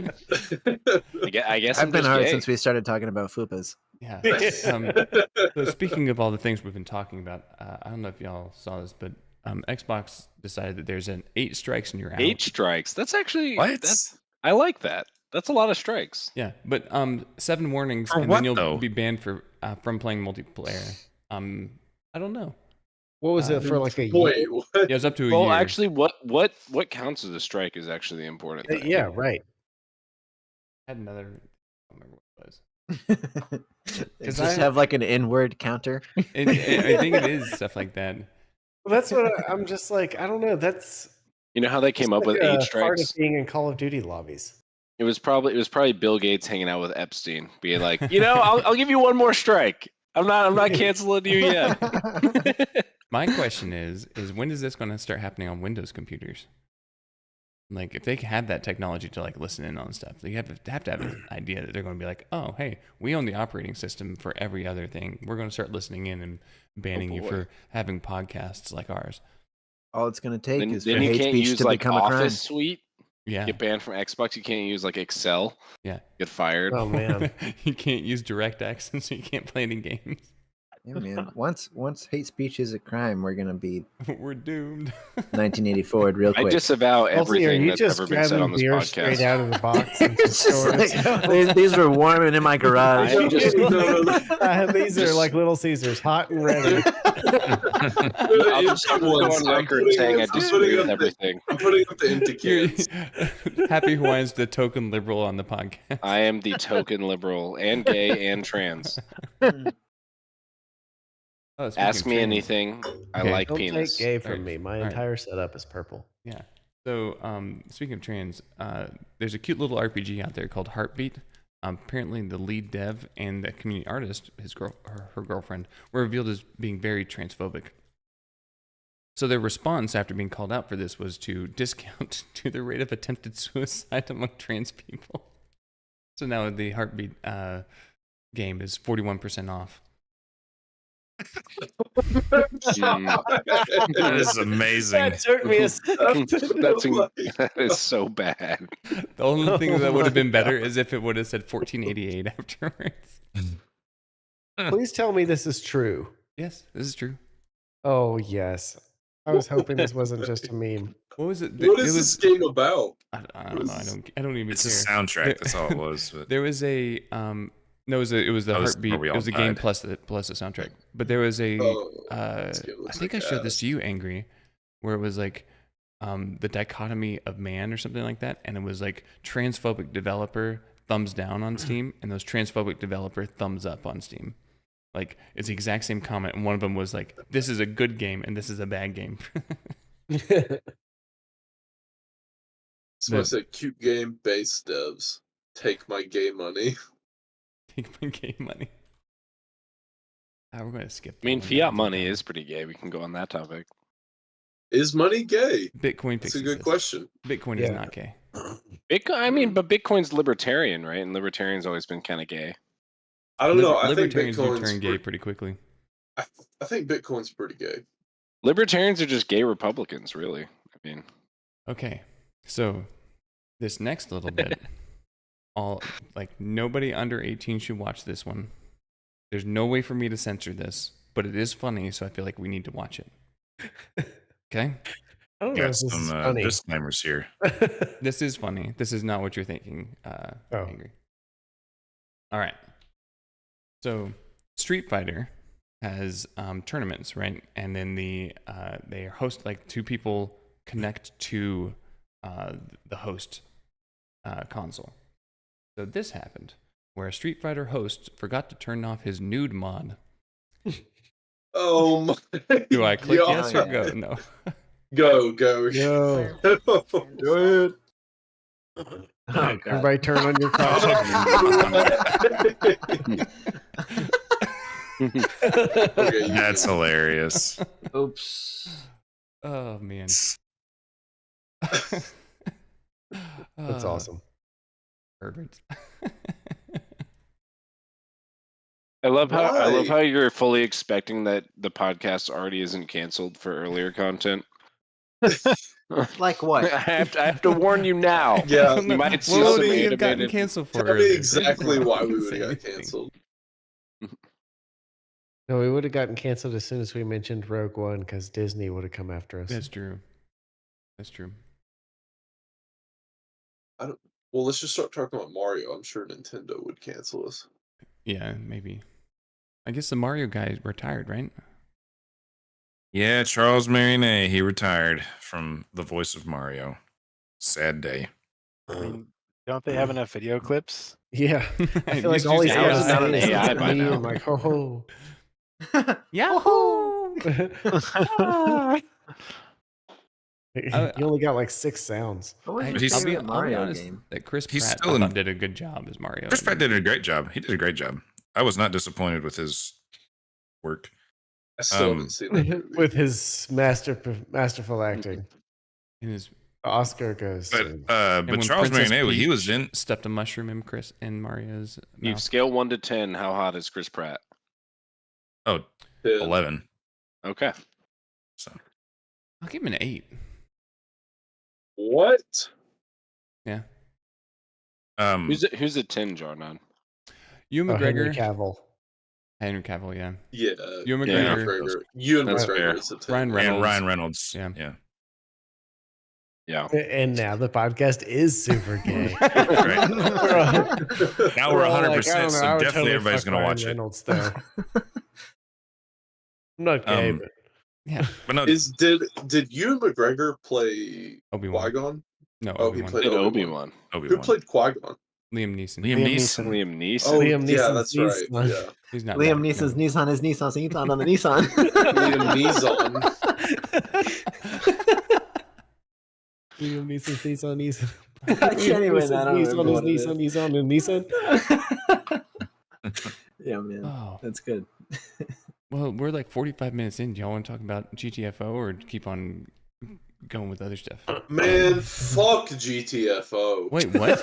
Yeah. I guess I've I'm been just hard gay. since we started talking about fupas. Yeah. So speaking of all the things we've been talking about, I don't know if y'all saw this, but Xbox decided that there's an 8 strikes and you're out. 8 strikes. That's actually What? I like that. That's a lot of strikes. Yeah, but 7 warnings For and what, then you'll though? be banned from playing multiplayer. I don't know. What was it for like a year? Wait, what? Yeah, it was up to a Well, year. actually, what counts as a strike is actually the important thing. Yeah, right. I had another. I don't remember what it was. Does I- just have like an inward counter? I think it is stuff like that. Well, that's what I'm just like. I don't know. That's You know how they came up with 8 part of strikes? being in Call of Duty lobbies. It was probably Bill Gates hanging out with Epstein, being like, I'll give you one more strike. I'm not canceling you yet. My question is when is this going to start happening on Windows computers? Like, if they have that technology to like listen in on stuff, they have to have an idea that they're going to be like, oh, hey, we own the operating system for every other thing. We're going to start listening in and banning you boy. for having podcasts like ours. All it's going to take Then, is for then you hate can't speech use to like become a crime. Office Suite. Yeah. Get banned from Xbox. You can't use like Excel. Yeah. Get fired. Oh man. You can't use DirectX, and so you can't play any games. Yeah, man. Once hate speech is a crime, we're going to be We're doomed. 1984 real I quick. disavow Kelsey, are everything you that's just ever been said on grabbing this beer straight podcast. out of the box? And It's just storing like, it? these were warming in my garage. I am just- These are like Little Caesars, hot and ready. I'll just go on record saying I disagree with everything. I'm putting up the empty cans. Happy Hawaiian's the token liberal on the podcast. I am the token liberal and gay and trans. Oh, speaking Ask of me trans. anything. I Okay. like Don't penis. take gay from Alright, me. My alright. entire setup is purple. Yeah. So, speaking of trans, there's a cute little RPG out there called Heartbeat. Apparently, the lead dev and the community artist, her girlfriend, were revealed as being very transphobic. So their response after being called out for this was to discount to the rate of attempted suicide among trans people. So now the Heartbeat game is 41% off. That is amazing. That took me a second. That is so bad. The only thing that would have been better is if it would have said 1488 afterwards. Please tell me this is true. Yes, this is true. Oh yes. I was hoping this wasn't just a meme. What was it? What is this game about? I don't know. I don't even It's a care. soundtrack. That's all it was. But There was a no, it was the That was Heartbeat. where we It all was a game died. plus the soundtrack. But there was a I this game looks think like I showed this ass. to you, Angry, where it was like the dichotomy of man or something like that, and it was like transphobic developer thumbs down on Steam, and those transphobic developer thumbs up on Steam. Like it's the exact same comment, and one of them was like, "This is a good game, and this is a bad game." So I said, cute game base devs. Take my gay money. Take my game money. We're going to skip. I mean, that one. fiat money is pretty gay. We can go on that topic. Is money gay? Bitcoin. That's Fixes a good this. question. Bitcoin is Yeah. not gay. Bitcoin. I mean, but Bitcoin's libertarian, right? And libertarian's always been kind of gay. I don't know. I think Libertarians do Bitcoin's turn gay pretty quickly. I think Bitcoin's pretty gay. Libertarians are just gay Republicans, really. I mean, Okay, so this next little bit, nobody under 18 should watch this one. There's no way for me to censor this, but it is funny, so I feel like we need to watch it. Okay, I don't know if got this is some funny. disclaimers here. this is funny. This is not what you're thinking, Angry. All right. So Street Fighter has tournaments, right? And then they host like two people connect to the host console. So this happened where a Street Fighter host forgot to turn off his nude mod. Oh my! Do I click Yeah. yes or go? No. Go. Yo. Go ahead. Oh, God. Everybody turn on your car. Okay, you That's hilarious. Oops. Oh man. That's awesome. Perverts. I love Why? how you're fully expecting that the podcast already isn't canceled for earlier content. Like what? I have to warn you now. Yeah. You might see What some would we have gotten animated. canceled for? Tell me earlier? exactly why we Didn't would say have got anything. canceled. No, we would have gotten canceled as soon as we mentioned Rogue One because Disney would have come after us. That's true. That's true. Well, let's just start talking about Mario. I'm sure Nintendo would cancel us. Yeah, maybe. I guess the Mario guy retired, right? Yeah, Charles Martinet, he retired from the voice of Mario. Sad day. I mean, don't they have enough video clips? Yeah. I He's feel like all he's using got AI. to It's not say an is AI by me now. and like, oh. Yahoo! You only got like 6 sounds. What was I'll your he's- be favorite Mario honest game? that Chris He's Pratt still I in- thought did a good job as Mario. Chris Pratt did a great job. He did a great job. I was not disappointed with his work. I still haven't seen that movie. With his masterful acting. in his. Oscar goes. But to- and but when Charles Princess Martinet, he was Peach in. stuffed a mushroom in Mario's You mouth. scale 1 to 10. How hot is Chris Pratt? Oh, Yeah. 11. Okay. So I'll give him an 8. What? Yeah. Who's a 10, Jordan? Ewan Henry McGregor. Cavill. Henry Cavill, yeah. Yeah. Ewan Yeah. McGregor. Ewan That's McGregor fair. is a 10. Ryan and Reynolds. Ryan Reynolds. Yeah. Yeah. Yeah. And now the podcast is super gay. Right. Now we're all 100%, like, I don't know, so I would definitely totally everybody's fuck going to Ryan watch Reynolds, though. I'm not gay, but Yeah. But no, Did Ewan McGregor play Obi-Wan. Qui-Gon? No, Oh, he Obi-Wan. played Did Obi-Wan. Obi-Wan. Who played Qui-Gon? Liam Neeson. Liam Neeson. Liam Neeson. Oh, Liam yeah, Neeson's that's right. Nissan. Yeah. He's not Liam that, Neeson's no. Nissan is Nissan on the Nissan. Liam Neeson. Liam Neeson's Nissan. I can't even. I don't remember what it is. Nissan. Yeah, man, Oh. that's good. Well, we're like 45 minutes in. Do y'all want to talk about GTFO or keep on going with other stuff? Man, fuck GTFO. Wait, what?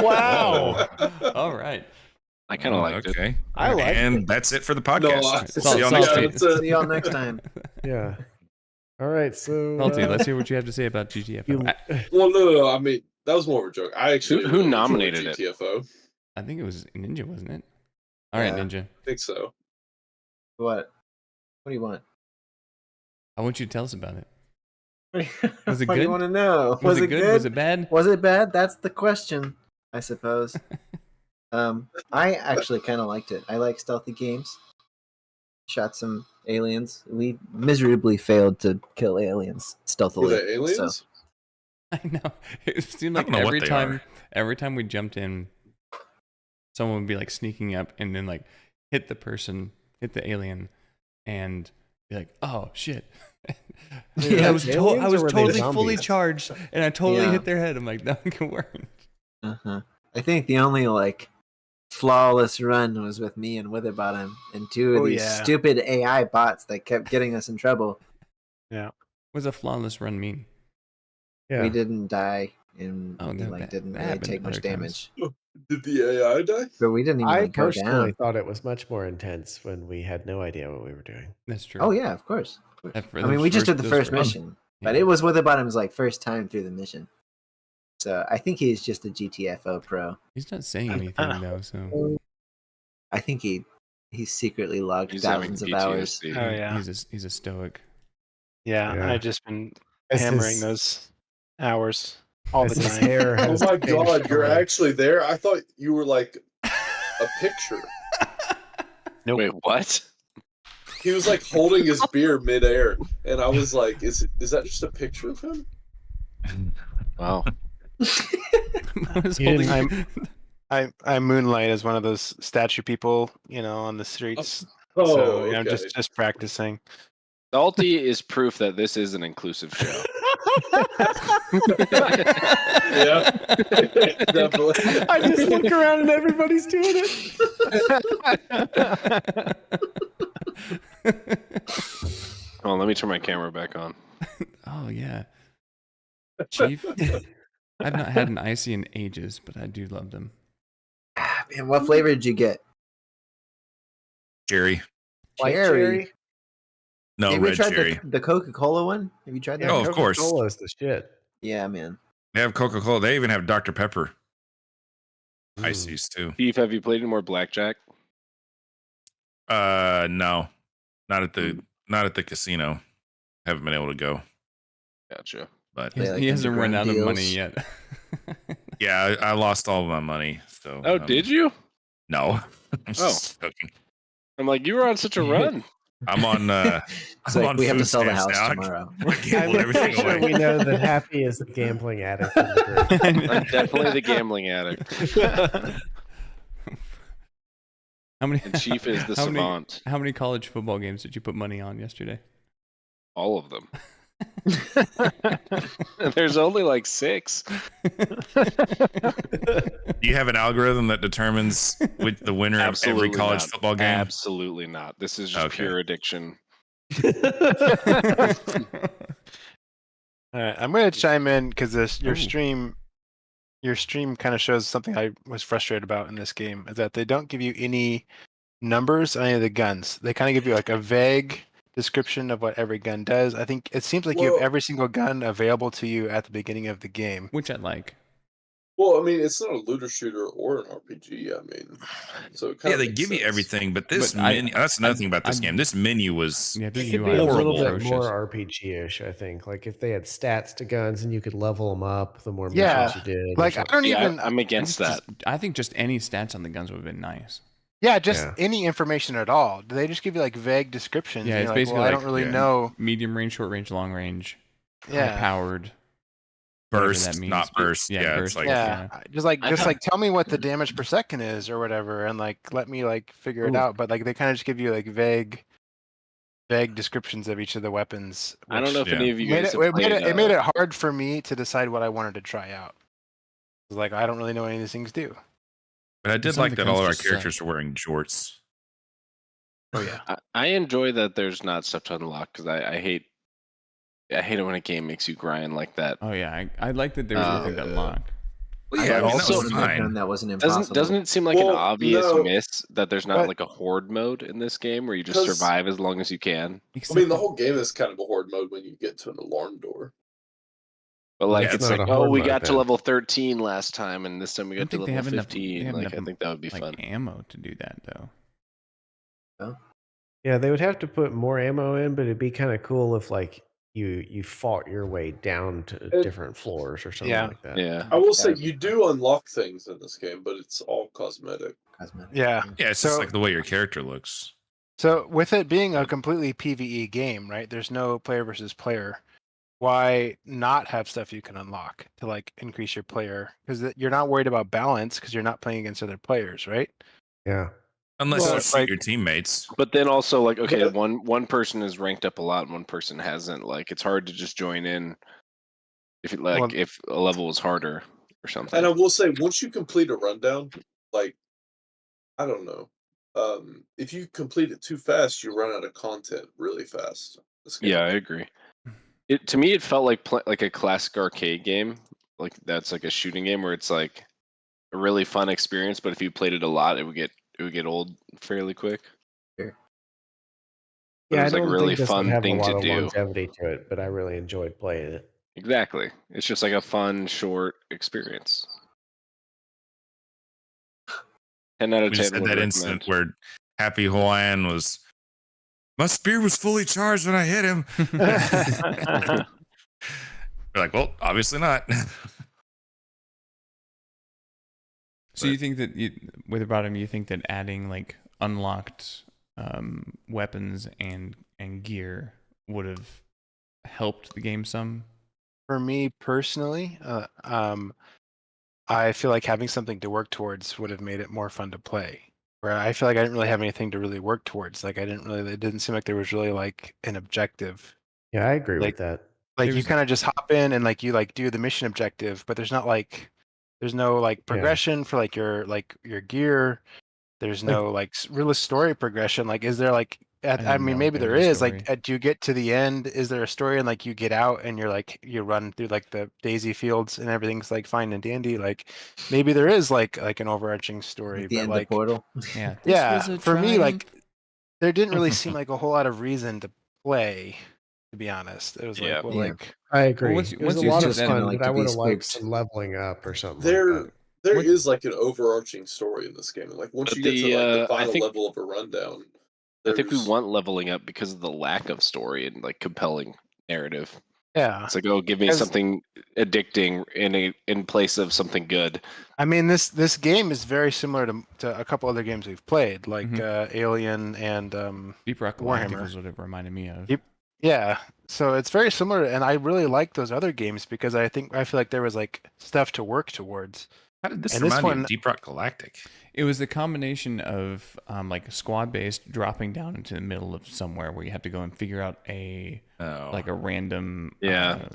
Wow. All right. I kind of liked it. Okay. I liked And that's it for the podcast. No, See y'all next week. See y'all next time. Yeah. All right, so Salty, let's hear what you have to say about GTFO. you- Well, no. I mean, that was more of a joke. I actually Who really enjoyed nominated it? GTFO. I think it was Ninja, wasn't it? All right, Yeah. Ninja. I think so. What? What do you want? I want you to tell us about it. What Was it do good? you want to know? Was it good? Was it bad? Was it bad? That's the question, I suppose. I actually kind of liked it. I like stealthy games. Shot some aliens. We miserably failed to kill aliens Were stealthily. they aliens? So, I know. It seemed I like don't know what they every time we jumped in, someone would be like sneaking up and then like hit the alien, and be like, "Oh shit!" Yeah, I was aliens or were they totally fully zombies? charged, and I totally Yeah. hit their head. I'm like, "That can work." I think the only like flawless run was with me and Witherbottom and two of Oh, these yeah. stupid AI bots that kept getting us in trouble. What does a flawless run mean? yeah. We didn't die and Oh, we no, like that didn't really happened take much other times. damage. Did the AI die? But we didn't even I like, go personally down. thought it was much more intense when we had no idea what we were doing. That's true. Oh yeah, of course. That- for I mean, those we just did the those first mission, but yeah. it was Witherbottom's like first time through the mission. So I think he's just a GTFO pro. He's not saying anything though, so I think he's secretly logged He's having thousands of hours. PTSD. Oh yeah, he's a stoic. yeah. Yeah. I've just been As hammering his- those hours all the as his time. hair Oh has my changed god, you're color. actually there? I thought you were like a picture. Nope. Wait, what? He was like holding his beer midair, and I was like, "Is that just a picture of him?" Wow. I was You didn't- holding- I moonlight as one of those statue people, on the streets. Oh, So yeah, I'm okay. just practicing. Salty is proof that this is an inclusive show. Yeah, definitely. I just look around and everybody's doing it. Oh, let me turn my camera back on. Oh yeah, Chief. I've not had an icy in ages, but I do love them. Man, what flavor did you get? Cherry. White Cherry. No, Have you red tried cherry. the Coca-Cola one? Have you tried that? Oh, of course. Coca-Cola is the shit. Yeah, man. They have Coca-Cola. They even have Dr. Pepper. Mm. Ices too. Chief, have you played any more blackjack? No. Not at the casino. Haven't been able to go. Gotcha. But They like He hasn't run out underground of money deals. yet. yeah, I lost all of my money. So Oh, did you? No. I'm Oh. just joking. I'm like, you were on such a run. I'm on It's I'm like on we have to food sell the stamps house now. tomorrow. I gambled I'm everything pretty sure away. we know that Happy is the gambling addict in the group. I'm definitely the gambling addict. How many? And Chief is the how many- savant. How many college football games did you put money on yesterday? All of them. There's only like 6. Do you have an algorithm that determines which the winner of every Absolutely college not. football game? Absolutely not. This is just Okay. pure addiction. All right, I'm going to chime in because your Ooh. stream kind of shows something I was frustrated about in this game, is that they don't give you any numbers on any of the guns. They kind of give you like a vague description of what every gun does. I think it seems like you have Well- every single gun available to you at the beginning of the game. which I like. Well, I mean, it's not a looter shooter or an RPG. I mean, so it kind Yeah, of they makes give you sense. everything, but this But I- menu, that's another I- thing about this I- game. This menu was Yeah, this It could UI be a was little bit atrocious. more RPG-ish, I think. Like if they had stats to guns and you could level them up the more Yeah, missions you did. or Like I something. don't Yeah, even. I'm against that. I think just any stats on the guns would have been nice. Yeah, just Yeah. any information at all. Do they just give you like vague descriptions? Yeah, and it's you're like, basically well, I like, don't really yeah. know. Medium range, short range, long range, high Yeah, powered. whatever burst, that means. not burst. Yeah, burst, it's like yeah. Just like I thought- tell me what the damage per second is or whatever, and like let me like figure it Ooh. out. But like they kind of just give you like vague descriptions of each of the weapons. I don't know if yeah. any of you Made guys it, have it, made played, it, it made it hard for me to decide what I wanted to try out. It was like I don't really know what any of these things do. But I did Some of like the that all of guns our just suck. characters are wearing jorts. Oh yeah. I enjoy that there's not stuff to unlock because I hate it when a game makes you grind like that. Oh yeah, I like that there was nothing to unlock. Well, I yeah, I mean, that also- was wanted that gun fine. that wasn't impossible. Doesn't it seem like an Well, obvious no. miss that there's not But- like a horde mode in this game where you just 'Cause- survive as long as you can? I mean, the whole game is kind of a horde mode when you get to an alarm door. But like Yeah, it's it's like, not a oh, horde we mode got to then. level 13 last time, and this time we I don't got to think they level have enough. 15. Have Like enough, I think that would be like, fun. ammo to do that though. Yeah, they would have to put more ammo in, but it'd be kind of cool if like you fought your way down to And- different floors or something Yeah. like that. Yeah. I will That say would be you fun. do unlock things in this game, but it's all cosmetic. Cosmetic. Yeah. Yeah, it's just So- like the way your character looks. So with it being a completely PvE game, right? There's no player versus player. Why not have stuff you can unlock to like increase your player? Because you're not worried about balance because you're not playing against other players, right? Yeah. Unless Well, you it's shoot like- your teammates. But then also like okay, But- one person is ranked up a lot and one person hasn't. Like it's hard to just join in if it, like Well- if a level was harder or something. And I will say, once you complete a rundown, like, I don't know, if you complete it too fast, you run out of content really fast. This game. Yeah, I agree. It to me it felt like like a classic arcade game, like that's like a shooting game where it's like a really fun experience, but if you played it a lot, it would get old fairly quick. Sure. But it Yeah, was I like a don't really think this fun would have thing a lot to of do. longevity to it, but I really enjoyed playing it. Exactly. It's just like a fun, short experience. 10 out of We 10 just had would that recommend. incident where Happy Hawaiian was, my spear was fully charged when I hit him. We're like, well, obviously not. So you think that with bottom, you think that adding like unlocked weapons and gear would have helped the game some? For me personally, I feel like having something to work towards would have made it more fun to play. Where I feel like I didn't really have anything to really work towards. Like it didn't seem like there was really like an objective. Yeah, I agree Like- with that. Like you There's- kind of just hop in and like you like do the mission objective, but there's no like progression for like your gear. There's Like- no like real story progression. Like is there like I didn't mean know maybe there there was a is like story. do you get to the end? Is there a story and like you get out and you're like you run through like the daisy fields and everything's like fine and dandy? Like maybe there is like an overarching story, At the but end like of Portal. Yeah. yeah, for me like there didn't really seem like a whole lot of reason to play. To be honest, it was like Yeah. well Yeah. like I agree. once- It was once a you lot see of that- fun, Like but to I be would have liked spooked. some leveling up or something There, like that. there What- is like an overarching story in this game. And like once But you get to like the I final think- level of a rundown, I think we there's- want leveling up because of the lack of story and like compelling narrative. yeah. It's like, oh, give me Because- something addicting in place of something good. I mean, this game is very similar to a couple other games we've played, like Mhm. Alien and Deep Rock Galactic Warhammer. was what it reminded me of. Yep. yeah. So it's very similar, and I really like those other games because I feel like there was like stuff to work towards. How did this And this remind you one- of Deep Rock Galactic? It was the combination of like squad based, dropping down into the middle of somewhere where you have to go and figure out a Oh, like a random Yeah.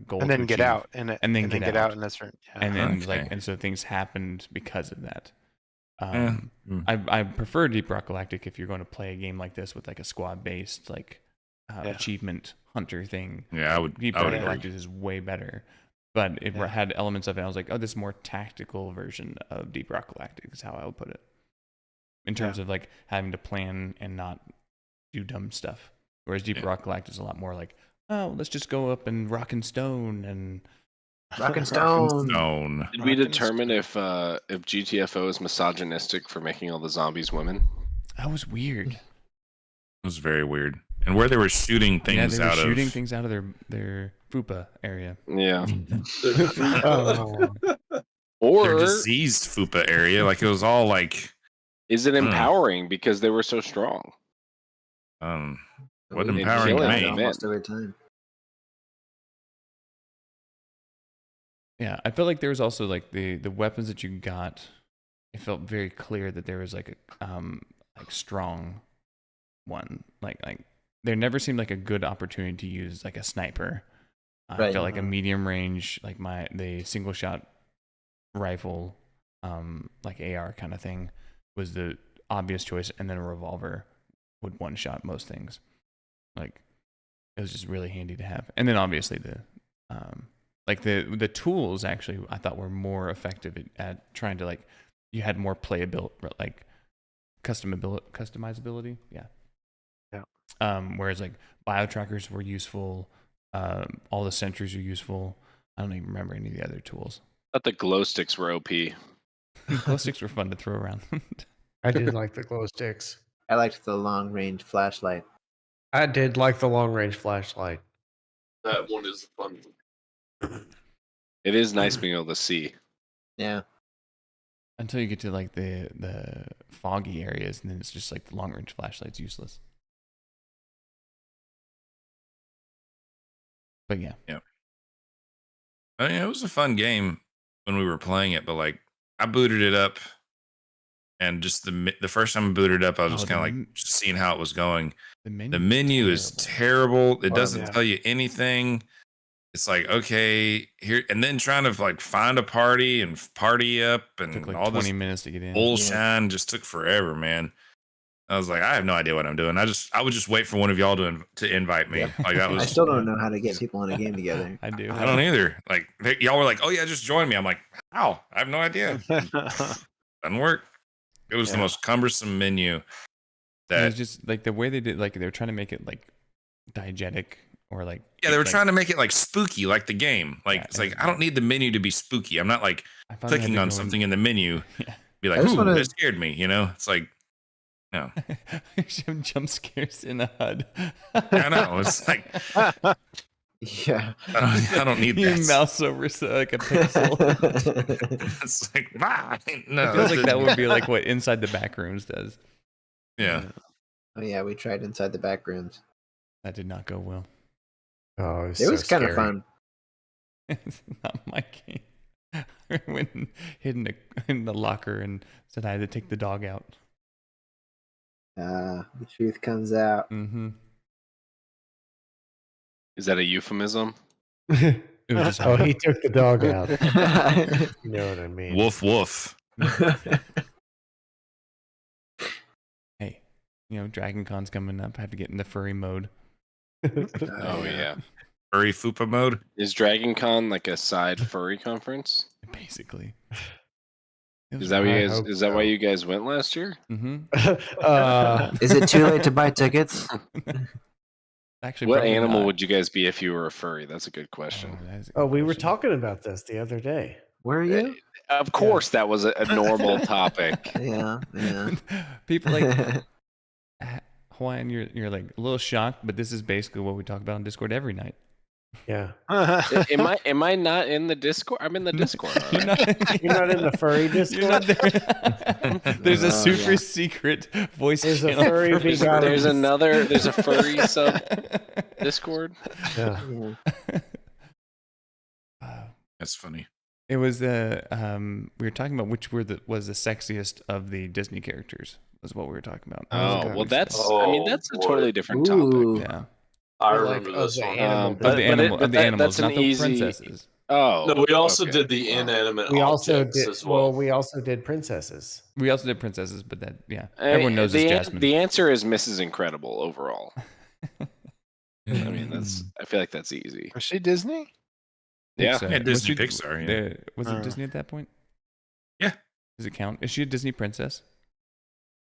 goal and to then get achieve. out and then get out, and that's right. Yeah. and then Okay. like and so things happened because of that. Yeah. Mm. I prefer Deep Rock Galactic if you're going to play a game like this with like a squad based like Yeah. achievement hunter thing. Yeah, I would Deep I Rock would agree. Galactic is way better, but it Yeah. had elements of it. I was like, oh, this is more tactical version of Deep Rock Galactic is how I would put it. in terms of like having to plan and not do dumb stuff. Whereas Deep Rock Galactic is a lot more like, oh, let's just go up and rock and stone and Rock and Stone. Stone. Did we determine if GTFO is misogynistic for making all the zombies women? That was weird. It was very weird. And where they were shooting things they were out shooting of things out of their fupa area. Yeah. Oh. their Or diseased fupa area, like it was all like is it empowering because they were so strong? what We empowering killing me. them. almost every time. Yeah, I felt like there was also like the weapons that you got. It felt very clear that there was like a strong one. Like there never seemed like a good opportunity to use like a sniper. I Right. felt like a medium range, like the single shot rifle, like AR kind of thing, was the obvious choice, and then a revolver would one shot most things. Like it was just really handy to have, and then obviously the tools actually I thought were more effective at trying to like you had more playability, like customizability. Yeah. Whereas like bio trackers were useful, all the sentries are useful. I don't even remember any of the other tools. I thought the glow sticks were OP. Glow sticks were fun to throw around. I did like the glow sticks. I liked the long range flashlight. I did like the long range flashlight. That one is fun. It is nice being able to see. Yeah. Until you get to like the foggy areas, and then it's just like the long range flashlight's useless. But yeah. I mean, it was a fun game when we were playing it, but like I booted it up, and just the first time I booted it up, I was just kind of like just seeing how it was going. The menu is terrible. It doesn't tell you anything. It's like, okay, here, and then trying to like find a party and party up, and took like all 20 this minutes to get in. bullshine just took forever, man. I was like, I have no idea what I'm doing. I would just wait for one of y'all to invite me. Like that was. I still don't know how to get people in a game together. I do. I don't either. Like y'all were like, oh yeah, just join me. I'm like, how? I have no idea. Doesn't work. It was the most cumbersome menu. It was just like the way they did, like they were trying to make it like diegetic or like they were trying to make it like spooky, like the game. Like it's like I don't need the menu to be spooky. I'm not like clicking on something in the menu. Be like, ooh, that scared me. You know, it's like no. Jump scares in a HUD. I know. It's like yeah. I don't need that. You mouse over like a pixel. It's like no. It feels like that would be like what Inside the Backrooms does. Yeah. Oh yeah, we tried Inside the Backrooms. That did not go well. Oh, it was kind of fun. It's not my game. I went hid in the locker and said I had to take the dog out. The truth comes out. Mm-hmm. Is that a euphemism? It was just he took the dog out. You know what I mean? Woof woof. Hey, Dragon Con's coming up. I have to get in the furry mode. Oh yeah. Furry fupa mode? Is Dragon Con like a side furry conference? Basically. Is that why you guys went last year? Mm-hmm. Is it too late to buy tickets? Actually, what animal would you guys be if you were a furry? That's a good question. We were talking about this the other day. Where are you? Of course, that was a normal topic. Yeah. People like Hawaiian, you're like a little shocked, but this is basically what we talk about on Discord every night. Yeah. Am I not in the Discord? I'm in the Discord. You're not in the furry Discord. You're not there. There's a super secret voice There's channel. A furry There's a furry sub Discord. Yeah. That's funny. It was we were talking about which was the sexiest of the Disney characters. Was what we were talking about. Oh well, that's a totally different topic. Yeah. I remember this one. Of the animals, not the princesses. Oh, no, we also did the inanimate. We also did as well. Well, we also did princesses. We also did princesses, but everyone knows it's Jasmine. The answer is Mrs. Incredible overall. I mean, I feel like that's easy. Was she Disney? Yeah, Disney Pixar. Yeah. Was it Disney at that point? Yeah. Does it count? Is she a Disney princess?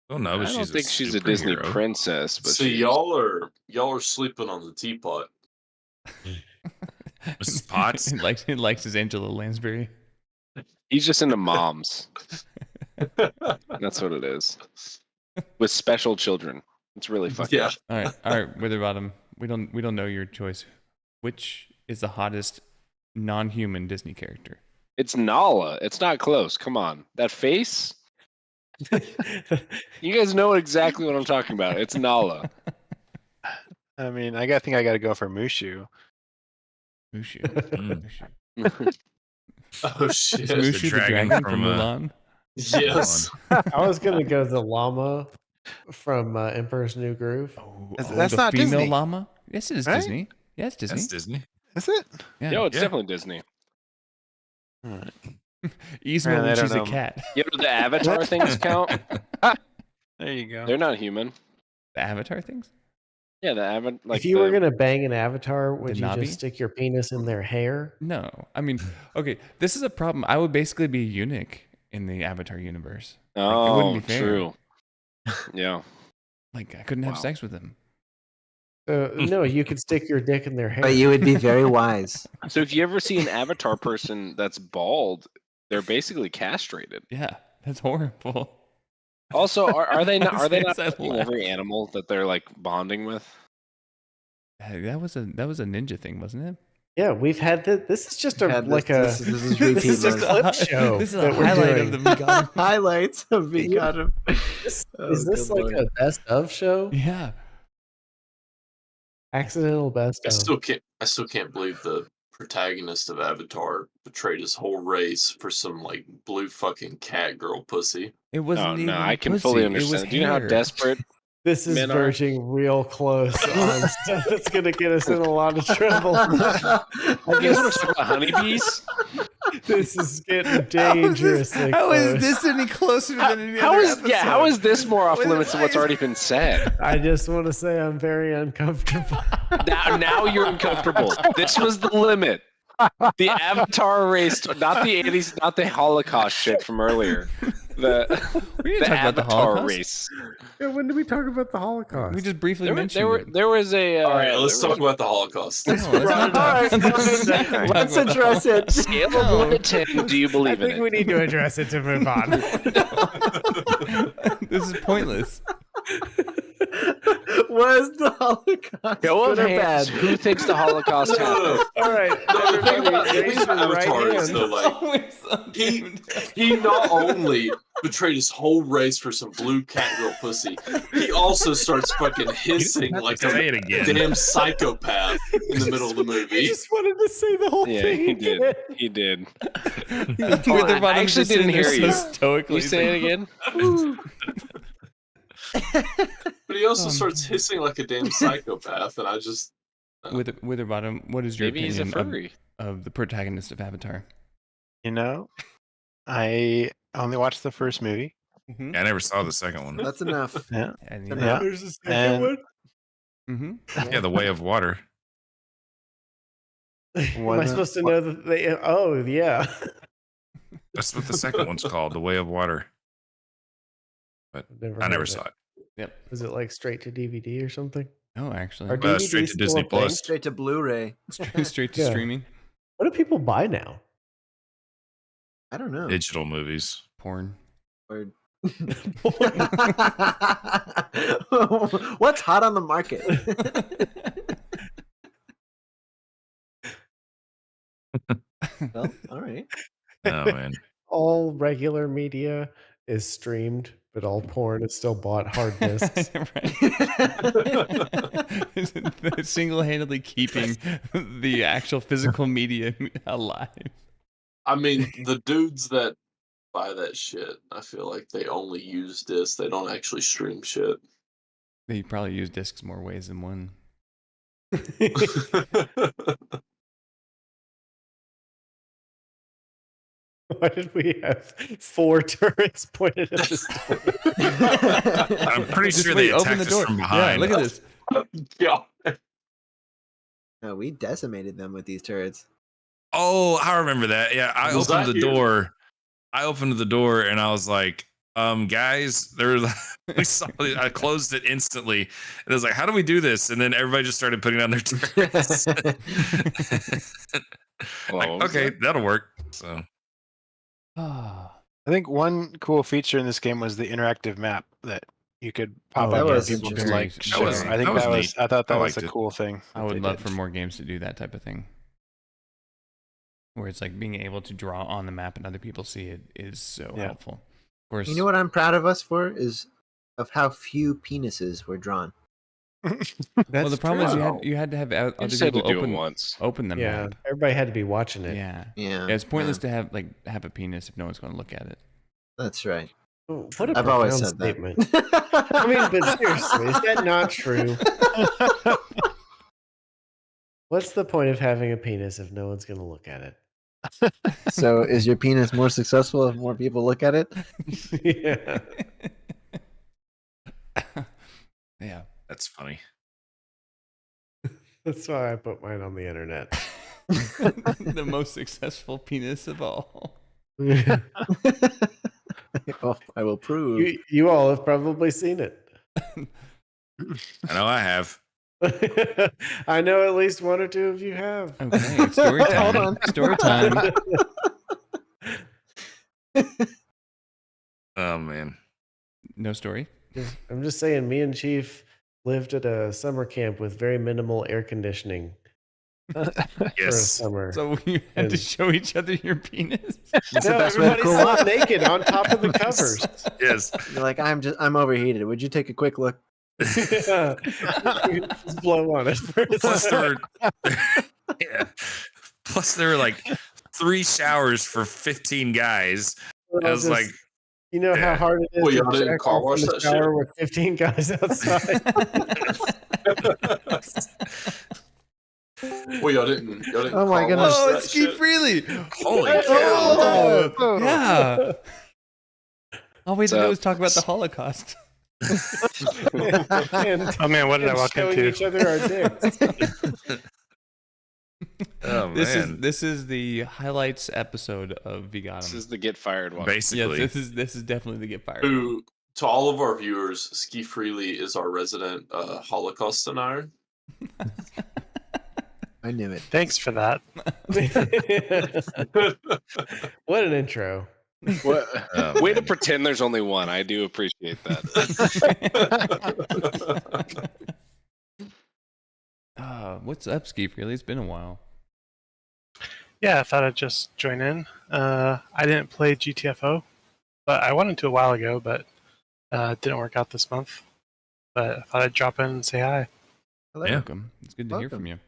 Oh no, but I don't think she's a Disney superhero. princess, but See, she's... y'all are sleeping on the teapot. Mrs. Potts. He likes his Angela Lansbury. He's just into moms. That's what it is. With special children. It's really fucked Yeah. up. All right, Witherbottom. We don't know your choice. Which is the hottest non-human Disney character? It's Nala. It's not close. Come on. That face? You guys know exactly what I'm talking about. It's Nala. I mean, I think I got to go for Mushu. Mushu. Mm. Oh shit. Is Mushu the dragon dragon from, from Mulan? Yes. I was gonna go the llama from Emperor's New Groove. Oh, That's the not female Disney. llama? Yes, it is Right? Disney. Yeah, it's Disney. That's Disney. Is it? Yeah. Yo, it's Yeah. definitely Disney. Alright. Yzma Man, I when don't she's a know. cat. You know the Avatar things count? There you go. They're not human. The Avatar things? Yeah, the Avatar. Like if you were the- gonna bang an avatar, would you Navi? just stick your penis in their hair? No. I mean, okay, this is a problem. I would basically be a eunuch in the Avatar universe. it Oh, wouldn't be fair. true. Yeah. Like, I couldn't have Wow. sex with him. No, you could stick your dick in their hair. But you would be very wise. So if you ever see an Avatar person that's bald, they're basically castrated. Yeah, that's horrible. Also, are they not? Are they not Since I fucking left. every animal that they're like bonding with? Hey, that was a ninja thing, wasn't it? Yeah, we've had this is just a Had like this a is this is repeat just mode. a clip show. This is a that we're highlight doing. of the VGotM. Highlights of VGotM. Is this like a best of show? Yeah. Accidental best I of. still can't believe the protagonist of Avatar betrayed his whole race for some like blue fucking cat girl pussy. It Oh wasn't even no, I can pussy, fully it was understand. Do you know how hair. desperate? This is Men are- verging real close on stuff that's gonna get us in a lot of trouble. You guys want to talk about honeybees? This is getting dangerously How close. is this any closer than any How other is episode? yeah? How is this more off Wait, limits than what's why is- already been said? I just want to say I'm very uncomfortable. Now you're uncomfortable. This was the limit. The Avatar race, not the 80s, not the Holocaust shit from earlier. The We didn't talk about the Avatar Holocaust. race. Yeah, when did we talk about the Holocaust? We just briefly There mentioned it. was a. All right, let's talk about the Holocaust. No, let's not All right, talk- let's Let's address it. Scale of 1 to 10. Do you I believe in think it? we need to address it to move on. This is pointless. Was the Holocaust Show of good or hands. bad? Who thinks the Holocaust happened? All right, No, the thing about raise your right Avatar is hand. though, like he not only betrayed his whole race for some blue cat girl pussy, he also starts fucking hissing like Say a it again. damn psychopath in the middle of the He movie. just wanted to say the whole Yeah, thing. he did. again. He did. Witherbottom's I actually just sitting didn't there hear you. so stoically. You say it again? But he also Um, starts hissing like a damn psychopath, and I just Witherbottom, what is your Maybe he's a opinion furry. of the protagonist of Avatar? You know, I only watched the first movie. I never saw the second one. That's enough. Yeah. And, Yeah. There's a second And- one. Mm-hmm. Yeah, The Way of Water. Am I Wasn't- supposed to know that they? Oh, yeah. That's what the second one's called, The Way of Water. But I heard never of saw it. Is it like straight to DVD or something? No, actually. Or DVD straight to still Disney a thing? Plus. Straight to Blu-ray. Straight to Yeah. streaming. What do people buy now? I don't know. Digital movies. Porn. Word. What's hot on the market? Well, all right. Oh man. All regular media is streamed, but all porn is still bought hard discs. They're single-handedly keeping the actual physical media alive. I mean, the dudes that buy that shit, I feel like they only use discs. They don't actually stream shit. They probably use discs more ways than one. Why did we have 4 turrets pointed at this door? I'm pretty Just sure wait, they open attacked the us door. from Yeah, behind. look at this. Yeah. No, we decimated them with these turrets. Oh, I remember that. Yeah, I Was opened that the you? door. I opened the door and I was like, guys, there's We saw it, I closed it instantly. And I was like, how do we do this? And then everybody just started putting on their turrets. Like, What was okay, that? that'll work. So Ah. I think one cool feature in this game was the interactive map that you could pop Oh, up that and was people could very- like that show. was- I think that was that was neat. I thought that I was a liked it. cool thing. I that would they love did. for more games to do that type of thing. Where it's like being able to draw on the map and other people see it is so Yeah. helpful. Of course, You know what I'm proud of us for is of how few penises were drawn. well, the problem is true. you had to have You other just had to people do it open once. the Yeah, map. everybody had to be watching it. Yeah. Yeah, It's pointless to have a penis if no one's going to look at it. that's right. Oh, what a I've always profound said that. statement. I mean, but seriously, is that not true? What's the point of having a penis if no one's going to look at it? So, is your penis more successful if more people look at it? Yeah. Yeah. that's funny. That's why I put mine on the internet. The most successful penis of all. Well, I will prove. You all have probably seen it. I know I have. I know at least one or two of you have. Okay, story time. Hold on. Story time. Oh man. No story. I'm just saying, me and Chief lived at a summer camp with very minimal air conditioning for a Yes. summer. So you had to show each other your penis. That's the No, best way to everybody cool slept off. naked on top of the covers. Yes. You're like, I'm overheated. Would you take a quick look? Yeah. Just blow on it for a Plus second. there were yeah. Plus there were like 3 showers for 15 guys. I was like, you know how yeah. hard it is Well, to y'all didn't jack car off wash in the that shit? shower with 15 guys outside. Well, y'all didn't Oh my car goodness. wash Oh, that it's Ski shit? Freely. holy cow. Oh, yeah. All we had to do So- was talk about the Holocaust. And- Oh man, what did I and walk showing into? each other our dicks. Oh man. This is the highlights episode of This VGotM. is the get fired one. Basically. Yes, this is definitely the get fired. one. To all of our viewers, Ski Freely is our resident Holocaust denier. I knew it. Thanks for that. What an intro. What? Oh, Way to man. pretend there's only one. I do appreciate that. What's up, Ski Freely? It's been a while. Yeah, I thought I'd just join in. I didn't play GTFO, but I wanted to a while ago, but it didn't work out this month. But I thought I'd drop in and say hi. Hello. Yeah. Welcome. It's good to hear Welcome. from you.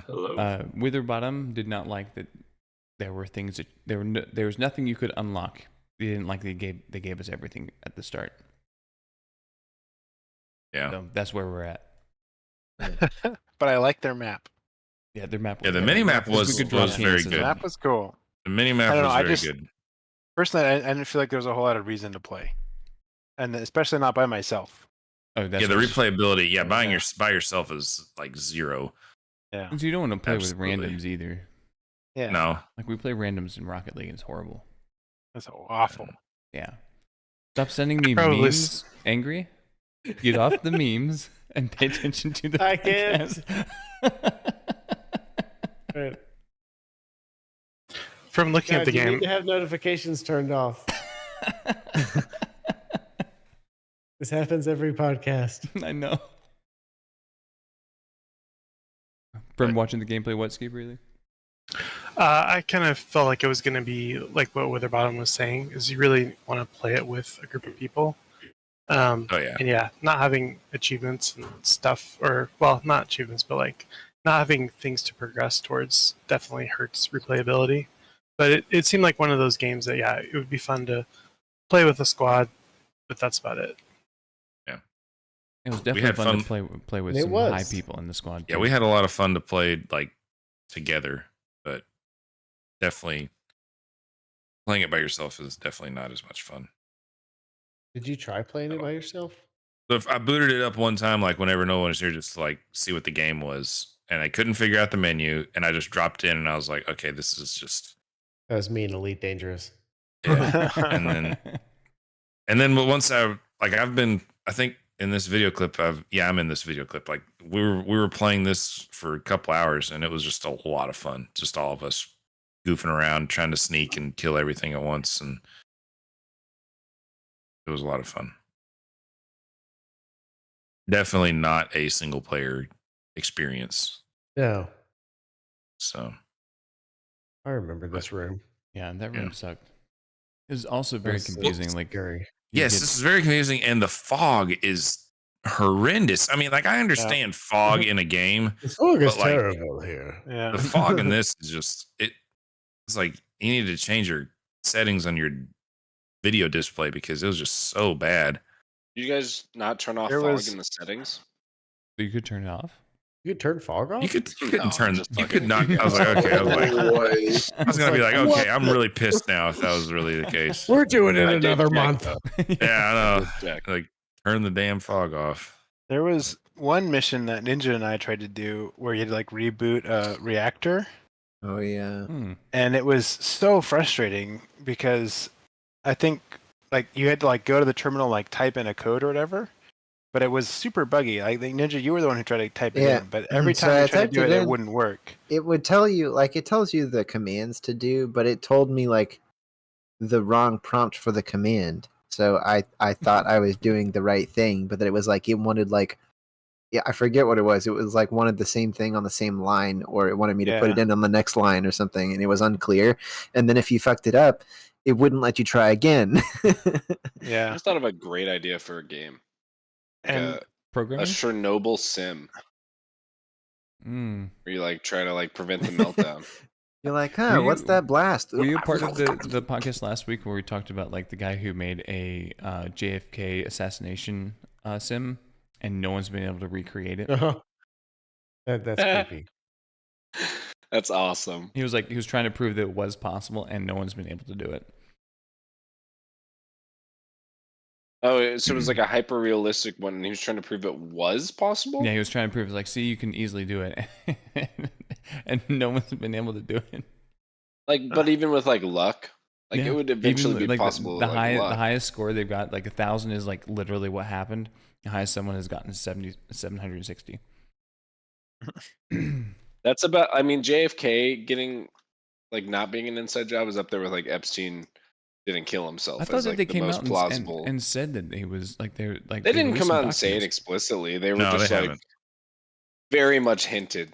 Hello. Witherbottom did not like that there were things that there was nothing you could unlock. They didn't like they gave us everything at the start. Yeah. So that's where we're at. But I like their map. Yeah, their map. Yeah, the better. mini map We was could draw very penises good. The on map it. was cool. The mini map I don't was know, I very just- good. Personally, I didn't feel like there was a whole lot of reason to play, and especially not by myself. Oh, that's Yeah, the what- replayability. Yeah, buying Yeah. by yourself is like 0. Yeah. You don't want to play Absolutely. with randoms either. Yeah. No. Like we play randoms in Rocket League, and it's horrible. That's awful. Yeah. Stop sending me Probably memes, Angry. Get off the memes and pay attention to the I can't. podcast. Right. From looking at God, the you game, need to have notifications turned off. This happens every podcast. I know. From watching the gameplay, what, Ski Freely? I kind of felt like it was going to be like what Witherbottom was saying, is you really want to play it with a group of people. Oh yeah. And yeah, not having achievements and stuff, or, well, not achievements, but like not having things to progress towards definitely hurts replayability. But it seemed like one of those games that, yeah, it would be fun to play with a squad, but that's about it. It was definitely had fun to fun. play with It some was. high people in the squad. Yeah, too. we had a lot of fun to play like together, but definitely playing it by yourself is definitely not as much fun. Did you try playing it by yourself? So if I booted it up one time, like whenever no one was here, just to like see what the game was, and I couldn't figure out the menu, and I just dropped in, and I was like, okay, this is just That was me and Elite Dangerous. yeah. and then but once I like I think in this video clip, I'm in this video clip. Like we were playing this for a couple hours, and it was just a lot of fun. Just all of us goofing around, trying to sneak and kill everything at once, and it was a lot of fun. Definitely not a single player experience. No, So I remember this room. Yeah, that room Yeah. sucked. It was also very That's confusing. Like, scary. yes, get- this is very confusing, and the fog is horrendous. I mean, like I understand fog in a game. The fog is But, like, terrible here. Yeah. The fog in this is just it's like you need to change your settings on your video display because it was just so bad. You guys not turn off There fog was- in the settings? you could turn it off. You could turn fog off. You couldn't No, turn just you could fucking- not. I was like, okay, I was like, No way. I was gonna be like, okay, I'm really pissed now if that was really the case. We're doing it I did another check, month. though. Yeah, I know. Check. Like turn the damn fog off. There was one mission that Ninja and I tried to do where you had to like reboot a reactor, Oh yeah. Hmm. and it was so frustrating because I think like you had to like go to the terminal, like type in a code or whatever, but it was super buggy. I think Ninja, you were the one who tried to type it Yeah. in, but every So time I you tried to typed do it it, it in. wouldn't work. It would tell you like it tells you the commands to do, but it told me like the wrong prompt for the command. So I thought I was doing the right thing, but that it was like it wanted like I forget what it was. It was like wanted the same thing on the same line, or it wanted me to put it in on the next line or something, and it was unclear. And then if you fucked it up, it wouldn't let you try again. I Yeah, just thought of a great idea for a game. Like and a Programming. Chernobyl sim Mm. where you like try to like prevent the meltdown. You're like, Were what's you- that blast? Were you a part of the podcast last week where we talked about like the guy who made a JFK assassination sim and no one's been able to recreate it? Uh-huh. That's creepy. That's awesome. He was trying to prove that it was possible and no one's been able to do it. Oh, so it was like a hyper realistic one, and he was trying to prove it was possible. Yeah, he was trying to prove like, see, you can easily do it, and no one's been able to do it. Like, but even with like luck, like Yeah. it would eventually Even, be like, possible. The, with, like, luck. the highest score they've got, like 1,000, is like literally what happened. The highest someone has gotten is 760. That's about. I mean, JFK getting like not being an inside job is up there with like Epstein didn't kill himself. I thought as, that like, they the came most out plausible. and said that he was like they're like They didn't released come some out and say it documents. explicitly. They were No, just they like haven't. very much hinted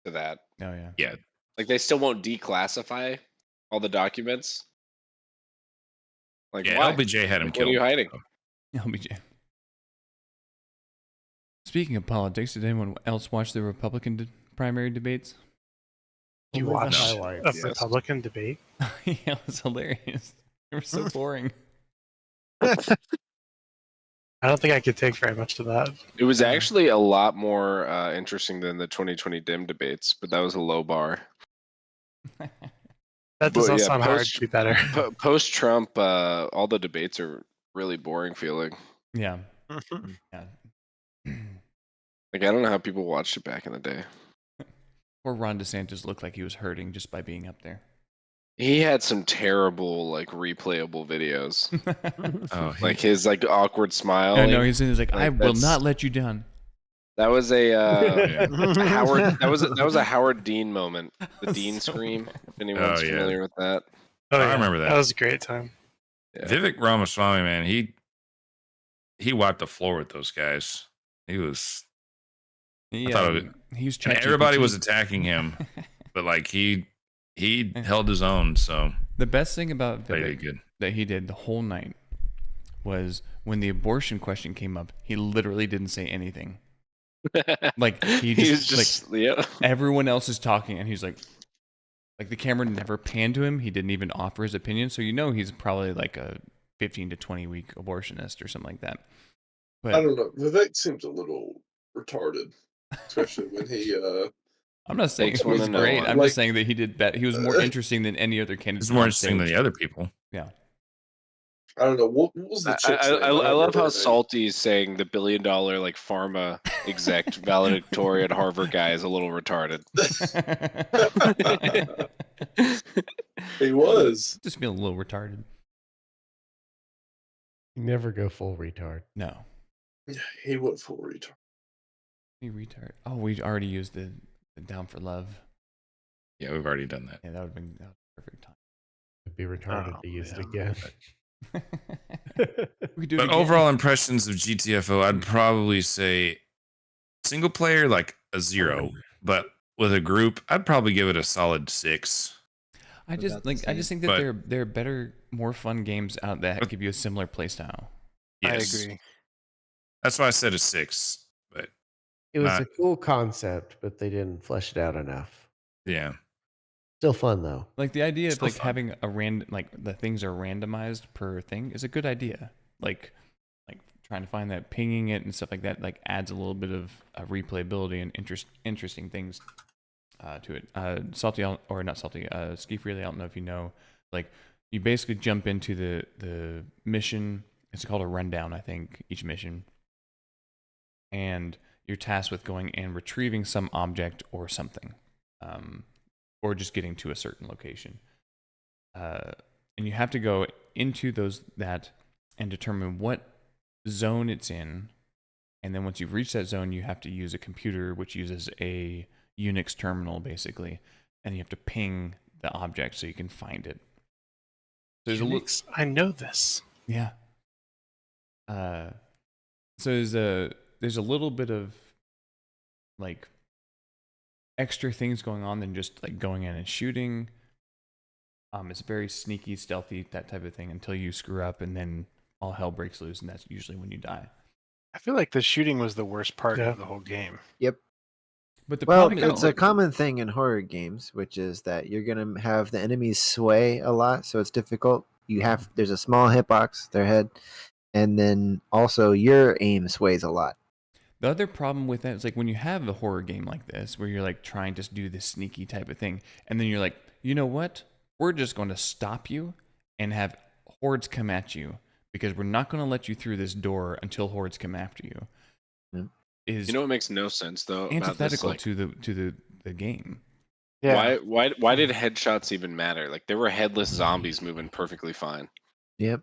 to that. Oh yeah. Yeah. Like they still won't declassify all the documents. Like Yeah, why? LBJ had him Like, killed. what are you hiding? LBJ. Speaking of politics, did anyone else watch the Republican primary debates? You Only the watched highlights. a Yes. Republican debate? Yeah, it was hilarious. They were so boring. I don't think I could take very much of that. It was actually a lot more interesting than the 2020 Dim debates, but that was a low bar. That does But, not yeah, sound hard to be better. Post Trump, all the debates are really boring feeling. Yeah. Yeah. Like I don't know how people watched it back in the day. Or Ron DeSantis looked like he was hurting just by being up there. He had some terrible like replayable videos, Oh, like his like awkward smile. no, he's like, I Like, will that's- not let you down. That was a yeah. Howard. That was a Howard Dean moment. The Dean So scream. If anyone's Oh, yeah. familiar with that. Oh, I remember that. That was a great time. Yeah. Vivek Ramaswamy, man, he wiped the floor with those guys. He was, He, thought it he was and everybody ChatGPT. was attacking him, but like he held his own. So The best thing about they Vivek did good. that he did the whole night was when the abortion question came up, he literally didn't say anything. Like he He's just, yeah. everyone else is talking and he's like the camera never panned to him. He didn't even offer his opinion. So he's probably like a 15 to 20 week abortionist or something like that. But I don't know. Vivek seems a little retarded, especially when he. I'm not saying Takes it was one to know great. one. I'm Like- just saying that he did that. He was more interesting than any other candidate. It's more on interesting than stage. the other people. Yeah. I don't know what was the I, chick's I, name? I, don't I love remember how her name. salty is saying the $1 billion like pharma exec valedictorian Harvard guy is a little retarded. He was. Just feeling a little retarded. You never go full retard. No. He went full retard. You retard. Oh, we already used the Down for Love. Yeah, we've already done that. Yeah, that would have been perfect time. It'd be retarded to use it again. We could do it But again. overall impressions of GTFO, I'd probably say single player like a 0, but with a group, I'd probably give it a solid 6. I just About the think that But- there are better, more fun games out that give you a similar playstyle. Yes. I agree. That's why I said a 6. But It was Not- a cool concept, but they didn't flesh it out enough. yeah, Still fun though. Like the idea of Still like fun. having a random, like the things are randomized per thing is a good idea. Like trying to find that, pinging it and stuff like that, like adds a little bit of replayability and interesting things to it. Salty or not salty, Ski Freely. I don't know if you know. Like you basically jump into the mission. It's called a rundown, I think, each mission, and you're tasked with going and retrieving some object or something. Or just getting to a certain location. And you have to go into that and determine what zone it's in. And then once you've reached that zone, you have to use a computer, which uses a Unix terminal, basically. And you have to ping the object so you can find it. So there's Unix, I know this. yeah. So there's a little bit of like extra things going on than just like going in and shooting. It's very sneaky, stealthy, that type of thing until you screw up and then all hell breaks loose, and that's usually when you die. I feel like the shooting was the worst part Yeah. of the whole game. But the Well, problem it's a common thing in horror games, which is that you're gonna have the enemies sway a lot, so it's difficult. There's a small hitbox, their head, and then also your aim sways a lot. The other problem with that is like when you have a horror game like this, where you're like trying to do this sneaky type of thing, and then you're like, you know what? We're just going to stop you and have hordes come at you because we're not going to let you through this door until hordes come after you. Yeah. Is You know what makes no sense though about this? antithetical Like, to the game. Yeah. why did headshots even matter? Like there were headless zombies moving perfectly fine, Yep.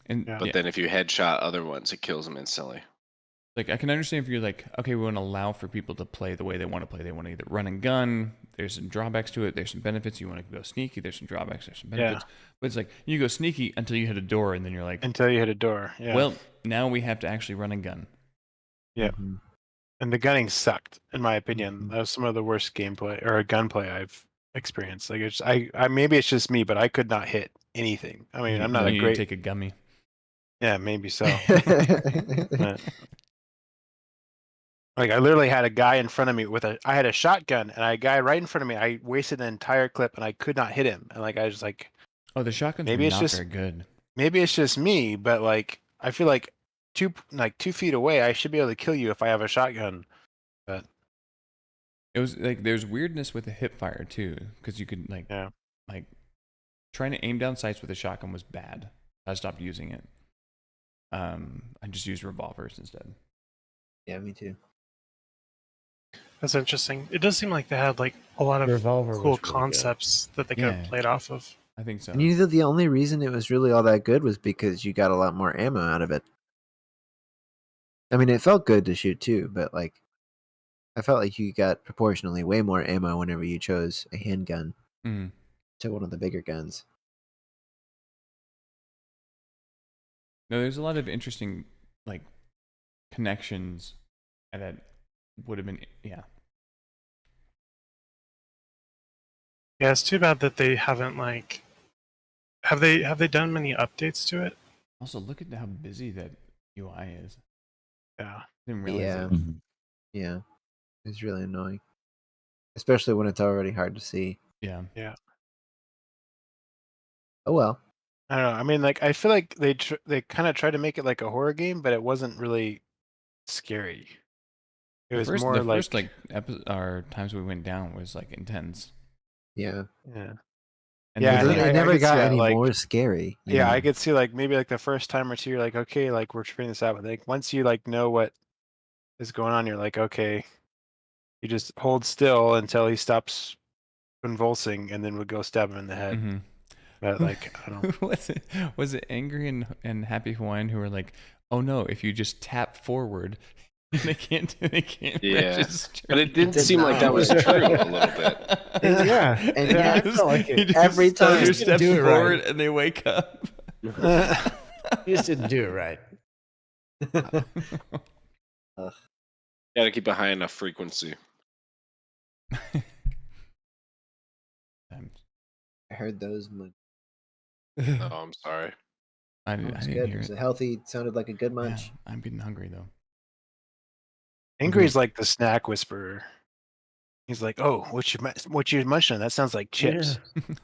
And Yeah. but then if you headshot other ones, it kills them instantly. like I can understand if you're like, okay, we want to allow for people to play the way they want to play. They want to either run and gun. There's some drawbacks to it. There's some benefits. You want to go sneaky. There's some drawbacks. There's some benefits. But it's like you go sneaky until you hit a door, and then you're like, Until you hit a door. Yeah. well, now we have to actually run and gun. Yeah. Mhm. And the gunning sucked, in my opinion. Mhm. That was some of the worst gameplay or gunplay I've experienced. Like I maybe it's just me, but I could not hit anything. I mean, I'm not you a need great. to take a gummy. Yeah, maybe so. But, like I literally had a guy in front of me I had a shotgun and I had a guy right in front of me. I wasted an entire clip and I could not hit him. And like I was like, Oh, the shotguns Maybe were it's not just- very good. maybe it's just me, but like I feel like 2 feet away, I should be able to kill you if I have a shotgun. It was like there's weirdness with the hip fire too, because you could like trying to aim down sights with a shotgun was bad. I stopped using it. I just used revolvers instead. Yeah, me too. That's interesting. It does seem like they had like a lot of Revolver was cool really good. concepts that they could Yeah. have played off of. I think so. And you know the only reason it was really all that good was because you got a lot more ammo out of it. I mean, it felt good to shoot too, but like I felt like you got proportionally way more ammo whenever you chose a handgun Mhm. to one of the bigger guns. No, there's a lot of interesting like connections, and that would have been Yeah, it's too bad that they haven't like. Have they done many updates to it? Also, look at how busy that UI is. Yeah. Didn't realize Yeah. it. Yeah, it's really annoying, especially when it's already hard to see. Yeah. Oh well. I don't know. I mean, like I feel like they kind of tried to make it like a horror game, but it wasn't really scary. It was more the like first like our times we went down was like intense. Yeah. yeah. And Yeah, then, It, I- it I never could see got that, any like- more scary. you Yeah, know? I could see like maybe like the first time or two, you're like, okay, like we're figuring this out. But like once you like know what is going on, you're like, okay, you just hold still until he stops convulsing, and then we'll go stab him in the head. Mhm. But like, I don't know. Was it Angry and Happy Hawaiian who were like, oh no, if you just tap forward, they can't Yeah. register. But it didn't did seem like that not. was true a little bit. Yeah, And yeah, yeah, I felt like You it. just Every start time. your Just steps do it right. forward and they wake up. You just didn't do it right. Gotta keep a high enough frequency. I heard those. Oh, I'm sorry. I It didn't was hear good. It it. was a healthy. Sounded like a good Yeah, munch. I'm getting hungry though. Angry's like the snack whisperer. He's like, "Oh, what you munching? That sounds like chips."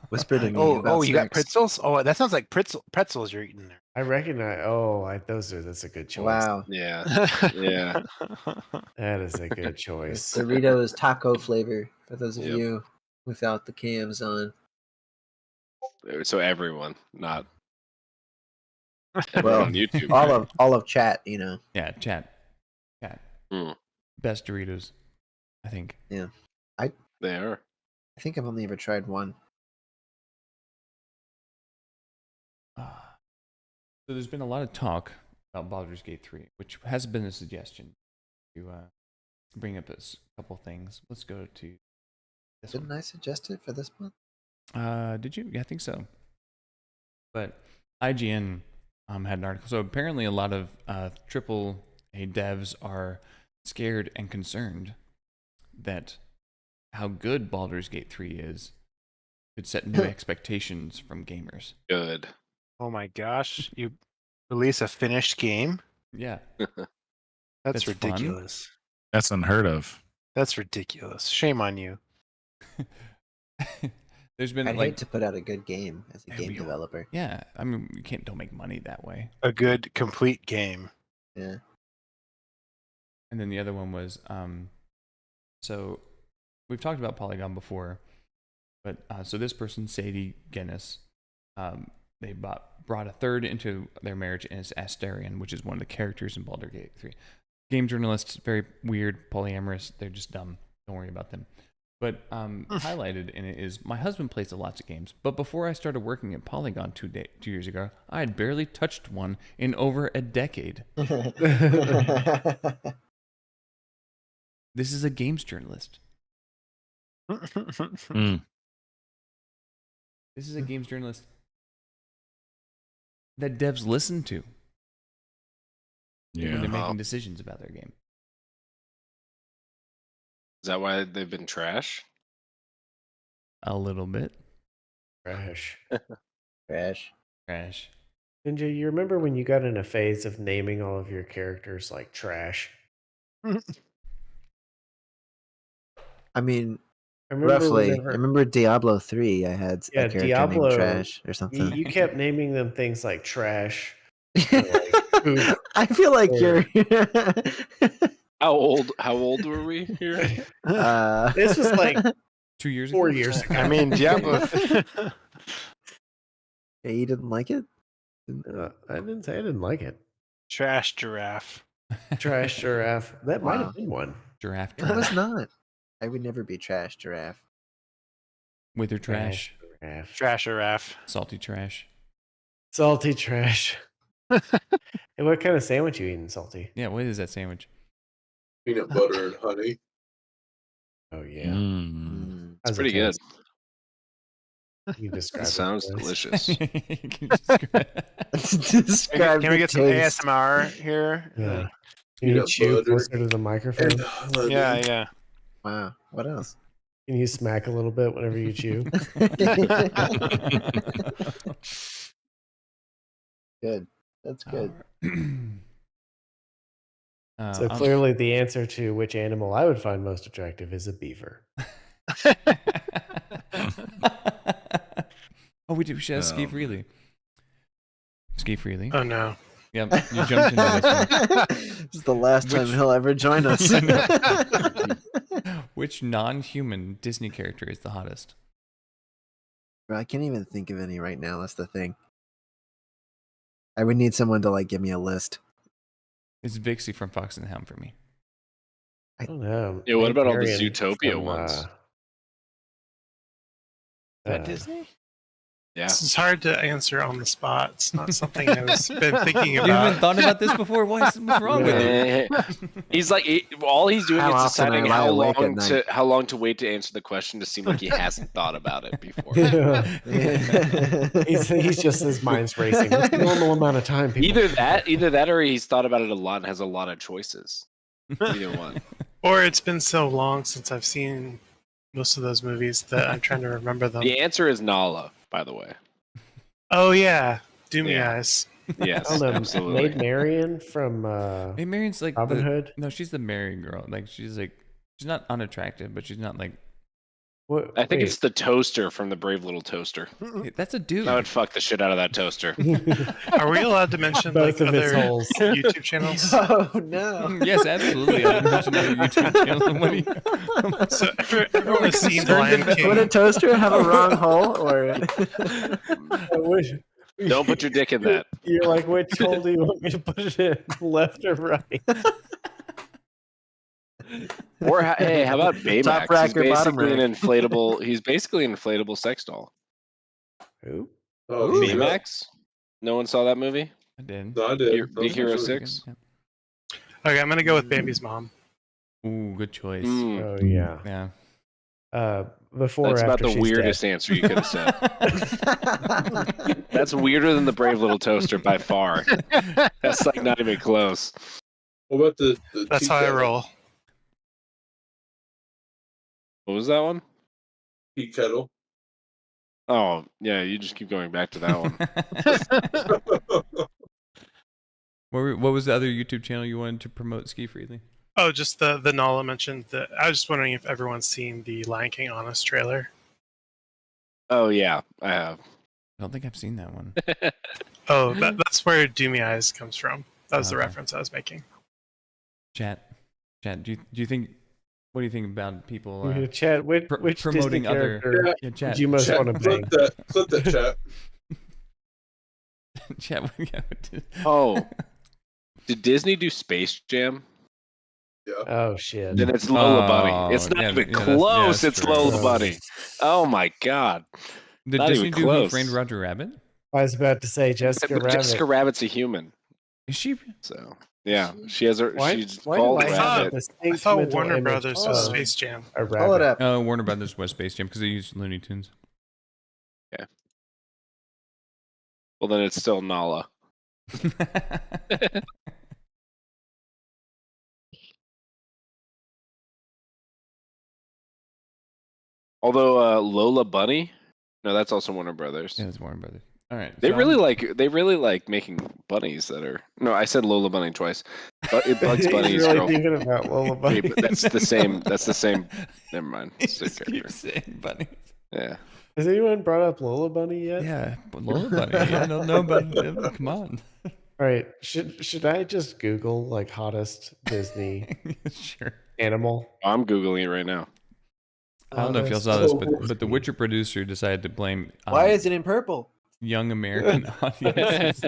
Whisper to Like, me oh, about you got snacks. pretzels? Oh, that sounds like pretzels you're eating there. I recognize. That's a good choice. Wow. Yeah. Yeah. That is a good It's choice. Doritos taco flavor for those of Yep. you without the cams on. So everyone, not everyone Well, on YouTube. all of chat, you know. Yeah, chat. Mm, Best Doritos, I think. they are. I think I've only ever tried one. So there's been a lot of talk about Baldur's Gate 3, which has been a suggestion to bring up a couple things. Let's go to this Didn't one. I suggest it for this month? Did you? Yeah, I think so. But IGN had an article. So apparently a lot of AAA devs are scared and concerned that how good Baldur's Gate 3 is could set new expectations from gamers. Good. Oh my gosh! You release a finished game? Yeah. That's That's fun. ridiculous. That's unheard of. That's ridiculous. Shame on you. There's been I'd like hate to put out a good game as a Yeah, game we all- developer. yeah, I mean you don't make money that way. A good complete game. Yeah. And then the other one was so we've talked about Polygon before, but so this person, Sadie Guinness, they brought a third into their marriage, and it's Astarion, which is one of the characters in Baldur's Gate 3. Game journalists, very weird, polyamorous. They're just dumb. Don't worry about them. But highlighted in it is, my husband plays lots of games, but before I started working at Polygon 2 years ago, I had barely touched one in over a decade. This is a games journalist. Mm. This is a games journalist that devs listen to when they're Yeah. making decisions about their game. Is that why they've been trash? A little bit. Trash. Trash. Trash. Ninja, you remember when you got in a phase of naming all of your characters like trash? I mean, I remember roughly. whenever- I remember Diablo 3. I had Yeah, a character Diablo, named Trash or something. you kept naming them things like trash. poop, I feel like or- you're. How old were we here? This was like 2 years ago. 4 years ago. I mean, Diablo. Yeah, you didn't like it? I didn't say I didn't like it. Trash giraffe. Trash giraffe. That might Wow. have been one. Giraffe It was trash. not. I would never be Trash Giraffe. Wither trash. Giraffe. Trash giraffe. Salty trash. Salty trash. Hey, what kind of sandwich you eating, Salty? Yeah, what is that sandwich? Peanut butter and honey. Oh yeah. Mm. How's It's it pretty good. taste? You describe It it sounds for us. delicious. Can you describe- Describe Can we the get some taste. ASMR here? Yeah. Like, Can you Peanut chew butter closer to the microphone? And honey. yeah. Wow. What else? Can you smack a little bit whenever you chew? Good. That's good. So clearly the answer to which animal I would find most attractive is a beaver. Oh, we should ask Ski Freely. Ski Freely. Oh no. Yep, you jumped into this one. This is the last time Which- he'll ever join us. Which non-human Disney character is the hottest? Bro, I can't even think of any right now. That's the thing. I would need someone to like give me a list. It's Vixie from Fox and the Hound for me. I don't know. Yeah, what about all the Marion Zootopia from, ones? Is that Disney? Yeah. It's hard to answer on the spot. It's not something I've been thinking You haven't about. thought about this before? What's wrong with you? He's like, all he's doing How is often deciding I lie awake at night. how long to wait to answer the question to seem like he hasn't thought about it before. He's just his mind's racing. What's the normal amount of time people Either that, or he's thought about it a lot and has a lot of choices. Either one. Or it's been so long since I've seen most of those movies that I'm trying to remember them. The answer is Nala, by the way. Oh yeah, Doomy Yeah. Eyes. Yes, I don't know. absolutely. Maid Marian from Hey, Marion's like Robin Hood. No, she's the married girl. Like she's not unattractive, but she's not like. What, I think wait. it's the toaster from the Brave Little Toaster. Hey, that's a dude. I would fuck the shit out of that toaster. Are we allowed to mention Both like of its other holes. YouTube channels? Oh no! Yes, absolutely. I mentioned other YouTube channels. What do you- So everyone has seen The Lion Would a King. toaster have a wrong hole, or I wish- Don't put your dick in that. You're like, which hole do you want me to put it in? Left or right? Or hey, how about Baymax? Top rack He's or bottom basically an rack? inflatable. He's basically an inflatable sex doll. Who? Oh, shit. Baymax. No one saw that movie. I did. No, I did. Big Hero Actually- 6. Okay, I'm gonna go with Bambi's mom. Ooh, good choice. Mm, Oh yeah. Yeah. Before that's or about after the she's weirdest answer you could have said. That's weirder than the Brave Little Toaster by far. That's like not even close. What about the That's tea how I kettle? roll. What was that one? Tea kettle. Oh, yeah, you just keep going back to that one. What was the other YouTube channel you wanted to promote, Ski Freely? Oh, just the Nala mentioned that. I was just wondering if everyone's seen the Lion King Honest trailer. Oh, yeah, I have. I don't think I've seen that one. Oh, that's where Doomy Eyes comes from. That was the Okay. reference I was making. Chat. Do you think? What do you think about people dead. Chat, which promoting Disney other? character Yeah, would chat. you most Chat, want to bang? clip that chat. Chat. Yeah, Oh, did Disney do Space Jam? Yeah. Oh shit. Then it's Lola Oh, Bunny. It's not yeah, even yeah, that's- close. that's It's true. Lola Bunny. Oh my god. Did Not Disney even do Who close. Framed Roger Rabbit? I was about to say Jessica But Rabbit. Jessica Rabbit's a human, Is she? so yeah, she has her. Why- She's why called do I have Rabbit. a distinct I thought mental Warner image Brothers was of Space Jam. a pull it rabbit? up? Oh, Warner Brothers was Space Jam because they used Looney Tunes. Well, then it's still Nala. Although Lola Bunny, no, that's also Warner Brothers. Yeah, it's Warner Brothers. All right. They so really I'm- like making bunnies that are. No, I said Lola Bunny twice. But Bugs He's Bunny's really girl. thinking about Lola Bunny. Hey, but that's the same. That's the same. Never mind. He It's the just character. keeps saying bunny. Yeah. Has anyone brought up Lola Bunny yet? Yeah, but Lola Bunny. I don't know, but come on. All right. Should I just Google like hottest Disney Sure. animal? I'm googling it right now. I don't know if y'all Hottest saw this, Oh, but the Witcher producer decided to blame Why is it in purple? young American audiences.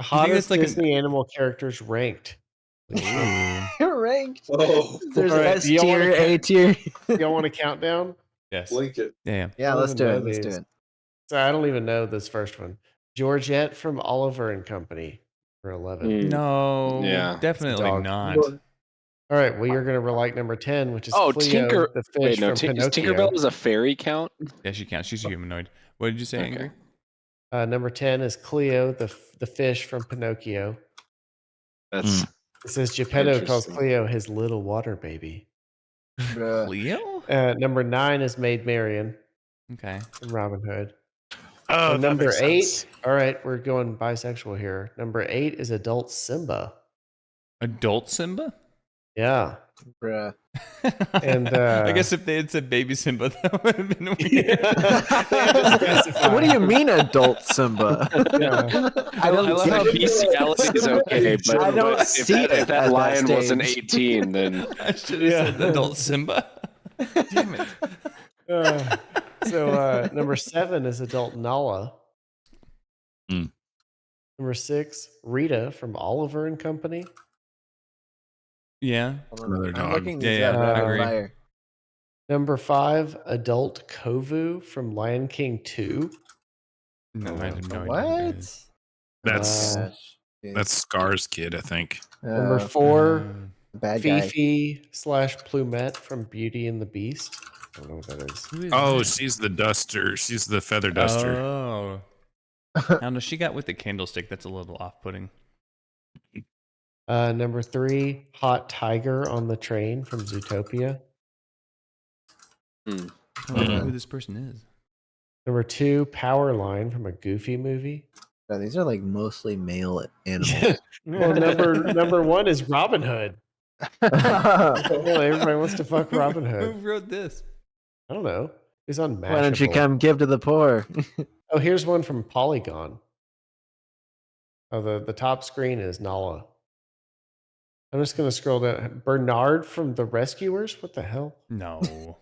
Hottest like an- Disney animal characters ranked. Ooh. Ranked. Oh, There's All right, S do y'all wanna tier, A tier. Y'all want a countdown? Yes. blink it. Yeah. Yeah, I let's don't do even it. know Let's do these. it. So I don't even know this first one. Georgette from Oliver and Company for 11. Mm. No. Yeah. Definitely Dog. not. All right, well, you're going to like number 10, which is Oh, Cleo, the fish Wait, no. from Is Pinocchio. Tinkerbell is a fairy count? Yeah, she counts. She's a humanoid. What did you say, Okay. Angry? Number 10 is Cleo, the fish from Pinocchio. That's It says Geppetto calls Interesting. Cleo his little water baby. Bruh. Leo? Number 9 is Maid Marian Okay. from Robin Hood. Oh, And that number makes 8, sense. all right, we're going bisexual here. Number 8 is adult Simba. Adult Simba? Yeah. Bruh. And, I guess if they had said baby Simba, that would have been weird. What do you mean, adult Simba? Yeah. I don't I love that get it. bestiality is okay, but, I don't but see if it at that that lion wasn't stage. 18, then I should have said adult Simba. Damn it. So number 7 is adult Nala. Hmm. Number 6, Rita from Oliver and Company. Yeah. Another I'm dog. looking Yeah, these yeah, up I rapid agree. fire. Number 5, adult Kovu from Lion King 2. No, I have no idea. What? Who that is. That's Dude. that's Scar's kid, I think. Number 4, bad guy. Fifi / Plumette from Beauty and the Beast. I don't know what that is. Who is Oh, that? she's the duster. She's the feather duster. Oh. I don't know. She got with the candlestick. That's a little off-putting. Number 3, Hot Tiger on the Train from Zootopia. I don't know who this person is. Number 2, Powerline from a Goofy movie. Oh, these are like mostly male animals. Well, number 1 is Robin Hood. Well, everybody wants to fuck Robin Who Hood. wrote this? I don't know. He's on Mashable. Why don't you come give to the poor? Oh, here's one from Polygon. Oh, the top screen is Nala. I'm just going to scroll down. Bernard from The Rescuers? What the hell? No.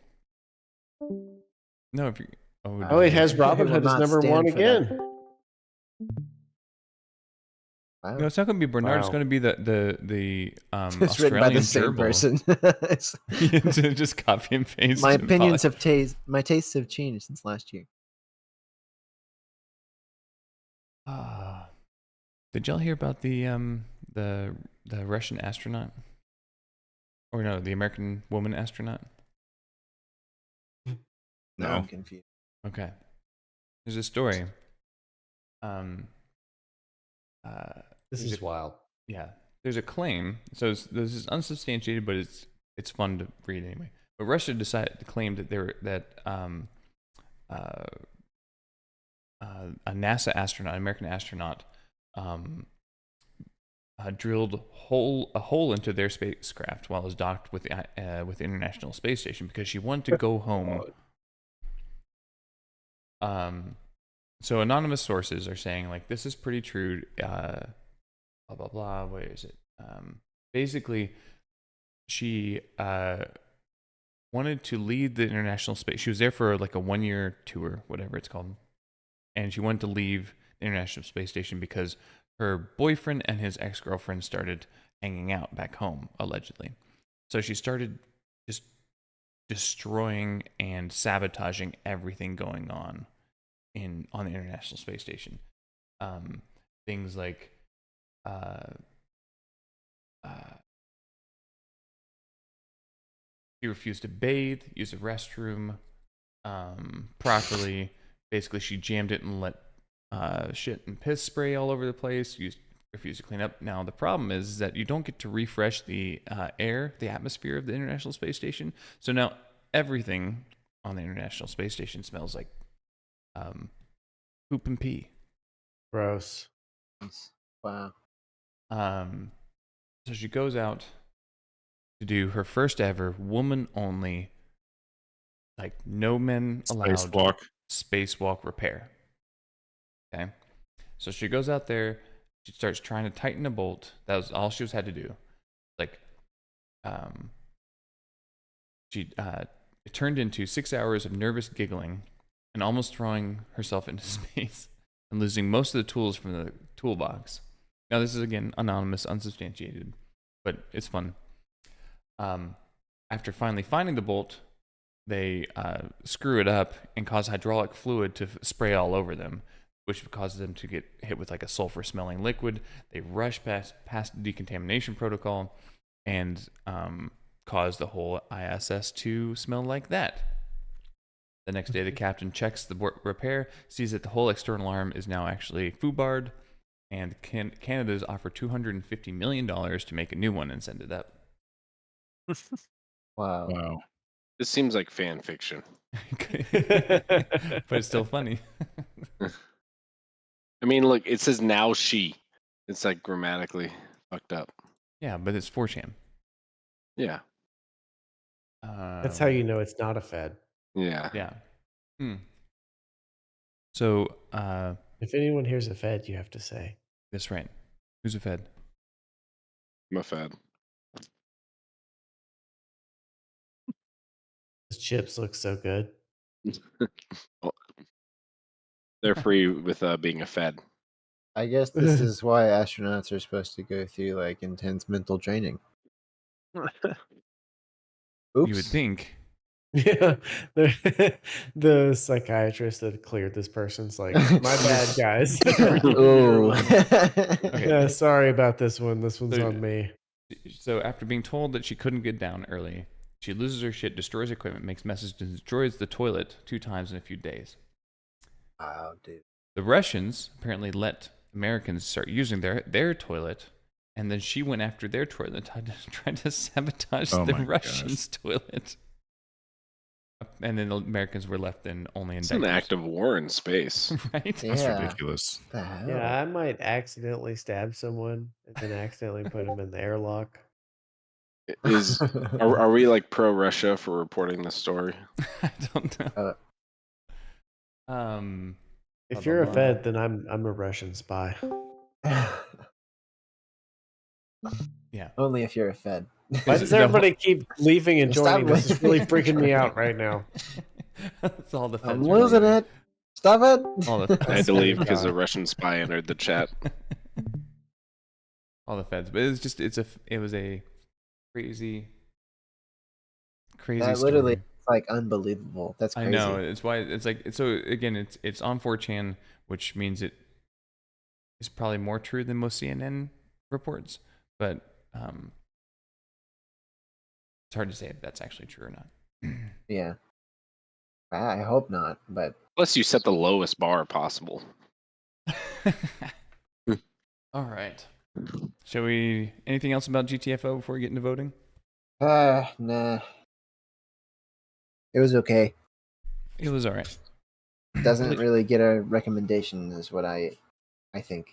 No, if you. Oh, it has Robin will Hood as not number stand 1 for that. again. Wow. No, it's not going to be Bernard. It's Wow. going to be the It's written by Australian the same gerbil. person. Just copy and paste. My and opinions follow. have my tastes have changed since last year. Did y'all hear about the Russian astronaut? Or no, the American woman astronaut? No, No. I'm confused. Okay. There's a story. This is wild. Yeah. There's a claim. So this is unsubstantiated, but it's fun to read anyway. But Russia decided to claim that a NASA astronaut, an American astronaut, drilled a hole into their spacecraft while it was docked with the International Space Station because she wanted to go home. So anonymous sources are saying like this is pretty true. Blah blah blah. Where is it? Basically, she wanted to lead the International Space. She was there for like a 1-year tour, whatever it's called, and she wanted to leave the International Space Station because her boyfriend and his ex-girlfriend started hanging out back home, allegedly. So she started just destroying and sabotaging everything going on on the International Space Station. Things like she refused to bathe, use the restroom properly. Basically, she jammed it and let shit and piss spray all over the place. Refused to clean up. Now, the problem is that you don't get to refresh the the atmosphere of the International Space Station. So now everything on the International Space Station smells like poop and pee. Gross. Wow. So she goes out to do her first ever woman only, like no men allowed spacewalk repair. Okay. So she goes out there, she starts trying to tighten a bolt. That was all she had to do. Like, it turned into 6 hours of nervous giggling and almost throwing herself into space and losing most of the tools from the toolbox. Now, this is again anonymous, unsubstantiated, but it's fun. After finally finding the bolt, they screw it up and cause hydraulic fluid to spray all over them, which causes them to get hit with like a sulfur-smelling liquid. They rush past the decontamination protocol and cause the whole ISS to smell like that. The next day, the captain checks the repair, sees that the whole external arm is now actually foobarred, and Canada's offered $250 million to make a new one and send it up. Wow. This seems like fan fiction. But it's still funny. I mean, look, it says now she. It's like grammatically fucked up. Yeah, but it's 4chan. Yeah. That's how you know it's not a Fed. Yeah. Yeah. So, if anyone hears a Fed, you have to say. That's right. Who's a Fed? I'm a Fed. Those chips look so good. Well, they're free with being a Fed. I guess this is why astronauts are supposed to go through like intense mental training. Oops. You would think. Yeah, the psychiatrist that cleared this person's like, my bad, guys. Ooh. Yeah, sorry about this one. This one's So- on me. So after being told that she couldn't get down early, she loses her shit, destroys equipment, makes messages, and destroys the toilet 2 times in a few days. Wow, dude. The Russians apparently let Americans start using their toilet, and then she went after their toilet and tried to sabotage Oh the my Russians' toilet. And then the Americans were left in only in It's an diapers. act of war in space. Right? That's Yeah. ridiculous. The hell? Yeah, I might accidentally stab someone and then accidentally put them in the airlock. Are we like pro Russia for reporting this story? I don't know. If you're a Fed, then I'm a Russian spy. Yeah. Only if you're a Fed. Why does everybody keep leaving and Stop joining? This is really leaving. freaking me out right now. That's all the Feds I'm are losing leaving. it. Stop it. All the I had to leave because a God. Russian spy entered the chat. All the Feds, but it was a crazy That story. literally is like unbelievable. That's I crazy. know, it's why it's like so again it's on 4chan, which means it is probably more true than most CNN reports, but it's hard to say if that's actually true or not. Yeah. I hope not, but Plus, you set the lowest bar possible. All right. Shall we? Anything else about GTFO before we get into voting? nah. It was okay. It was all right. Doesn't really get a recommendation, is what I think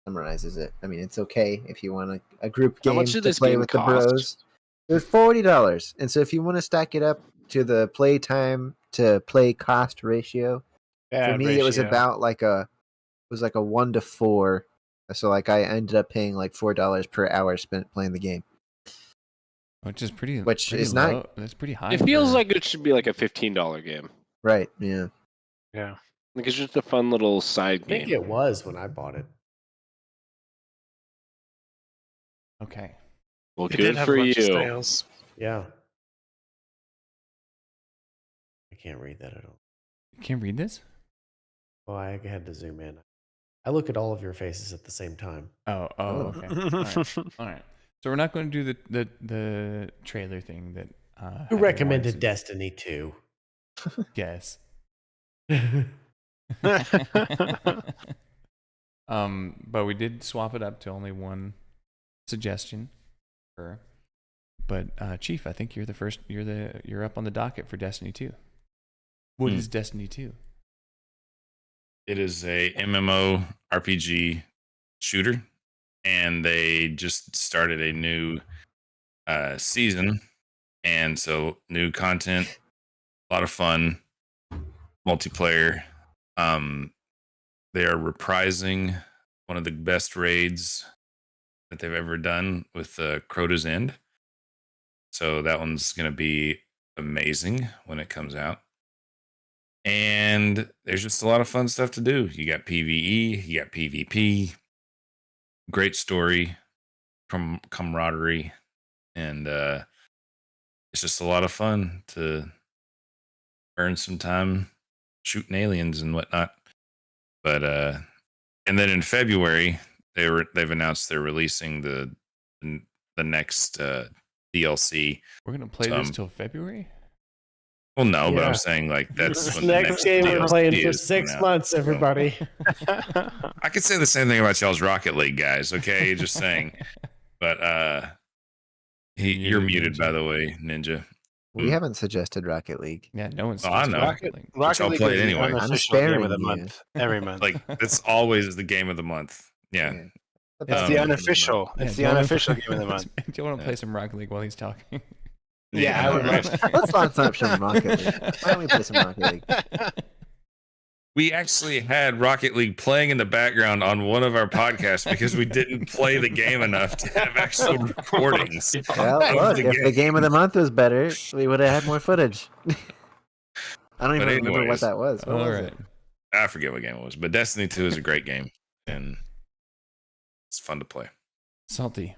summarizes it. I mean, it's okay if you want a group How game much did to this play game with cost? the bros. It was $40, and so if you want to stack it up to the play time to play cost ratio, for me it was about like a 1 to 4. So like I ended up paying like $4 per hour spent playing the game, Which is pretty. which pretty is low. not That's pretty high. It feels for- like it should be like a $15 game. right. Yeah. Yeah. Like it's just a fun little side I think game. it was when I bought it. Okay. Well, It good did have for a bunch of you. styles. Yeah. I can't read that at all. You can't read this. Oh, I had to zoom in. I look at all of your faces at the same time. Oh, okay. All right. So we're not going to do the trailer thing that. Who Hacker recommended wants to- Destiny 2? Yes. Who But we did swap it up to only one suggestion per. But Chief, I think you're the first. You're up on the docket for Destiny 2. What is Destiny 2? It is a MMO RPG shooter, and they just started a new season, and so new content, a lot of fun, multiplayer. They are reprising one of the best raids that they've ever done with Crota's End. So that one's going to be amazing when it comes out. And there's just a lot of fun stuff to do. You got PvE, you got PvP, great story, camaraderie, and it's just a lot of fun to earn some time shooting aliens and whatnot. But and then in February they've announced they're releasing the next DLC. We're gonna play this till February. Well, no, but Yeah. I'm saying like that's This when the next game we're DLC playing for is 6 coming out. months, So, everybody. I could say the same thing about y'all's Rocket League guys. Okay, just saying. But you're muted, by the way, Ninja. We haven't suggested Rocket League. Yeah, no one's. Oh, I know. Rocket League. But y'all play it is the anyway. unofficial game of the sparing you. month every month. Like it's always the game of the month. Yeah. It's the Um, unofficial. Yeah, It's do the you wanna unofficial play- game of the month. Do you want to play some Rocket League while he's talking? Yeah, I would love to. Let's launch up some Rocket League. Why don't we play some Rocket League? We actually had Rocket League playing in the background on one of our podcasts because we didn't play the game enough to have actual recordings. Well, of look, the if the game. game of the month was better, we would have had more footage. I don't even But remember what anyways, that was. What All was right. it? I forget what game it was, but Destiny 2 is a great game and it's fun to play. Salty.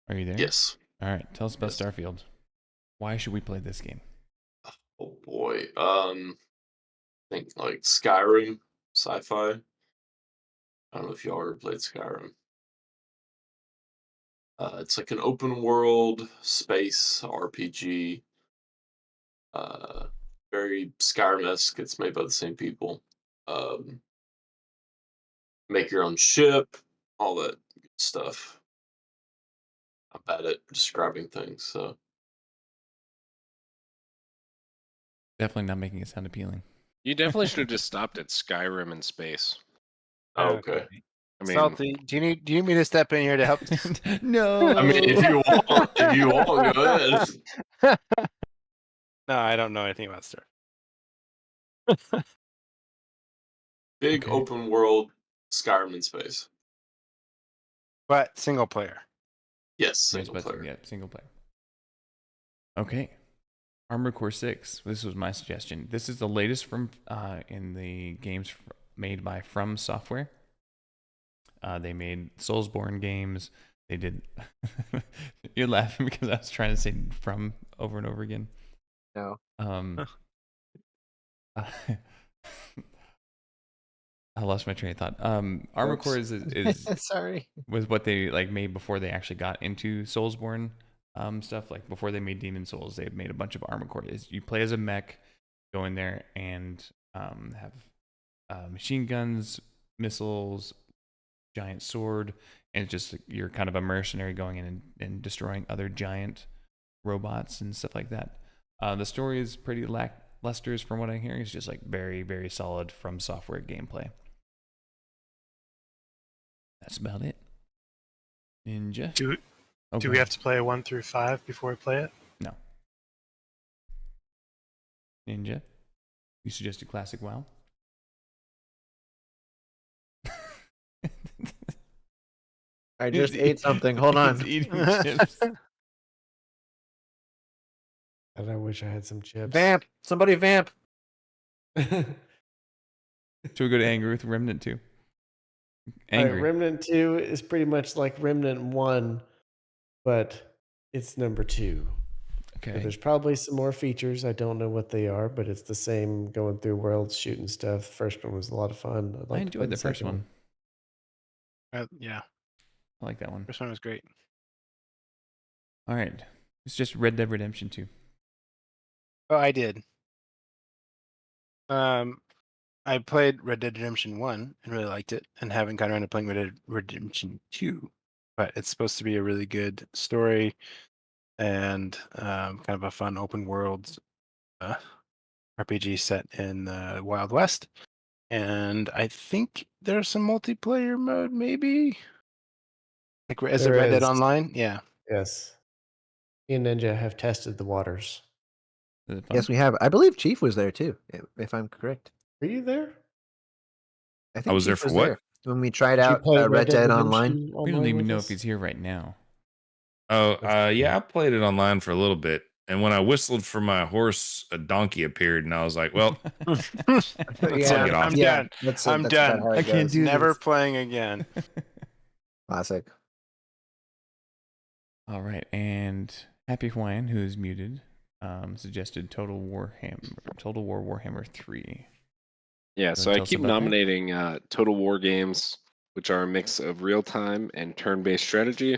Are you there? Yes. All right. Tell us about Starfield. Why should we play this game? Oh boy. I think like Skyrim, sci-fi. I don't know if y'all ever played Skyrim. It's like an open world space RPG. Very Skyrim-esque. It's made by the same people. Um, make your own ship, all that good stuff. I'm bad at describing things, so Definitely not making it sound appealing. You definitely should have just stopped at Skyrim in space. okay. I mean, Salty, do you need me to step in here to help? No. I mean, if you want, go ahead. No, I don't know anything about Star. Big Okay. open world Skyrim in space. But single player. Yes, Yeah, single player. Yeah, single player. Okay. Armored Core 6. This was my suggestion. This is the latest from in the games made by From Software. They made Soulsborne games. They did. You're laughing because I was trying to say From over and over again. No. I lost my train of thought. Armored Core is Sorry. was what they like made before they actually got into Soulsborne stuff. Like before they made Demon Souls, they made a bunch of Armored Core. You play as a mech, go in there and have machine guns, missiles, giant sword, and it's just you're kind of a mercenary going in and destroying other giant robots and stuff like that. The story is pretty lackluster from what I hear. It's just like very, very solid From Software gameplay. That's about it. Ninja. Do Okay. we have to play 1 through 5 before we play it? No. Ninja. You suggested classic WoW. I just ate something. Hold on. He's eating chips. And I wish I had some chips. Vamp. Somebody vamp. Should we go to Angry with Remnant 2? All right, Angry. Remnant 2 is pretty much like Remnant 1, but it's number 2. So Okay. there's probably some more features. I don't know what they are, but it's the same going through worlds, shooting stuff. The first one was a lot of fun. I'd like I to play enjoyed the first second one. Yeah, I like that one. first one was great. All right. It's just Red Dead Redemption 2. Oh, I did. I played Red Dead Redemption 1 and really liked it, and haven't gotten around to playing Red Dead Redemption 2. But it's supposed to be a really good story and kind of a fun open world RPG set in the Wild West. And I think there's some multiplayer mode, maybe? Like, is it There Red Dead is. Online? Yeah. Yes. Me and Ninja have tested the waters. Is it fun? Yes, we have. I believe Chief was there too, if I'm correct. Were you there? I think was there Chief for what? when we tried Did you out play Red Dead Online. Redemption We don't online even with know us? if he's here right now. Oh, yeah, I played it online for a little bit. And when I whistled for my horse, a donkey appeared, and I was like, well, That's Yeah, it. I'm yeah, done. That's I'm about done. how it I can't goes. do Never this. playing again. Classic. All right. And Happy Hawaiian, who is muted, suggested Total War Warhammer 3. yeah. wanna So I tell us keep about that? nominating Total War games, which are a mix of real time and turn based strategy.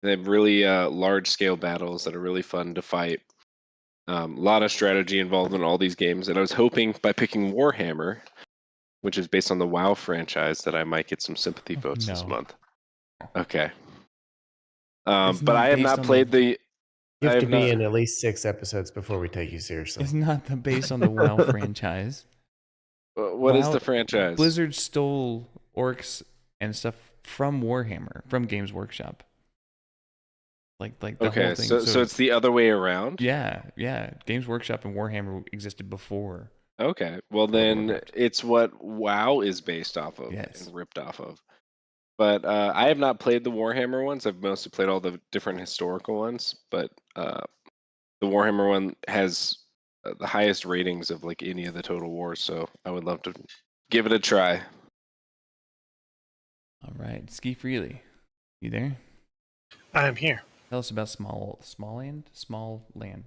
They have really large scale battles that are really fun to fight. A lot of strategy involved in all these games, and I was hoping by picking Warhammer, which is based on the WoW franchise, that I might get some sympathy votes this No. month. Okay. It's But not I have based not on played You I have to have be not- in at least 6 episodes before we take you seriously. It's not based on the WoW franchise. What is WoW the franchise? Blizzard stole orcs and stuff from Warhammer, from Games Workshop. Like the whole Okay, thing. so it's the other way around. Yeah. Games Workshop and Warhammer existed before. Okay, well World of then Warcraft. it's what WoW is based off of Yes. and ripped off of. But I have not played the Warhammer ones. I've mostly played all the different historical ones. But the Warhammer one has the highest ratings of like any of the Total Wars, so I would love to give it a try. All right. Ski Freely. You there? I am here. Tell us about Small Land. Small Land,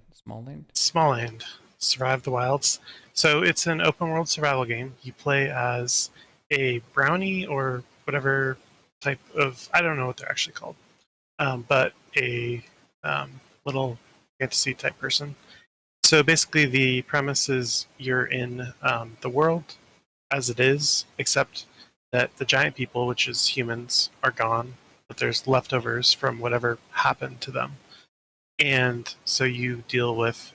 Survive the Wilds. So it's an open world survival game. You play as a brownie or whatever type of, I don't know what they're actually called, but a little fantasy type person. So basically, the premise is you're in the world as it is, except that the giant people, which is humans, are gone, but there's leftovers from whatever happened to them. And so you deal with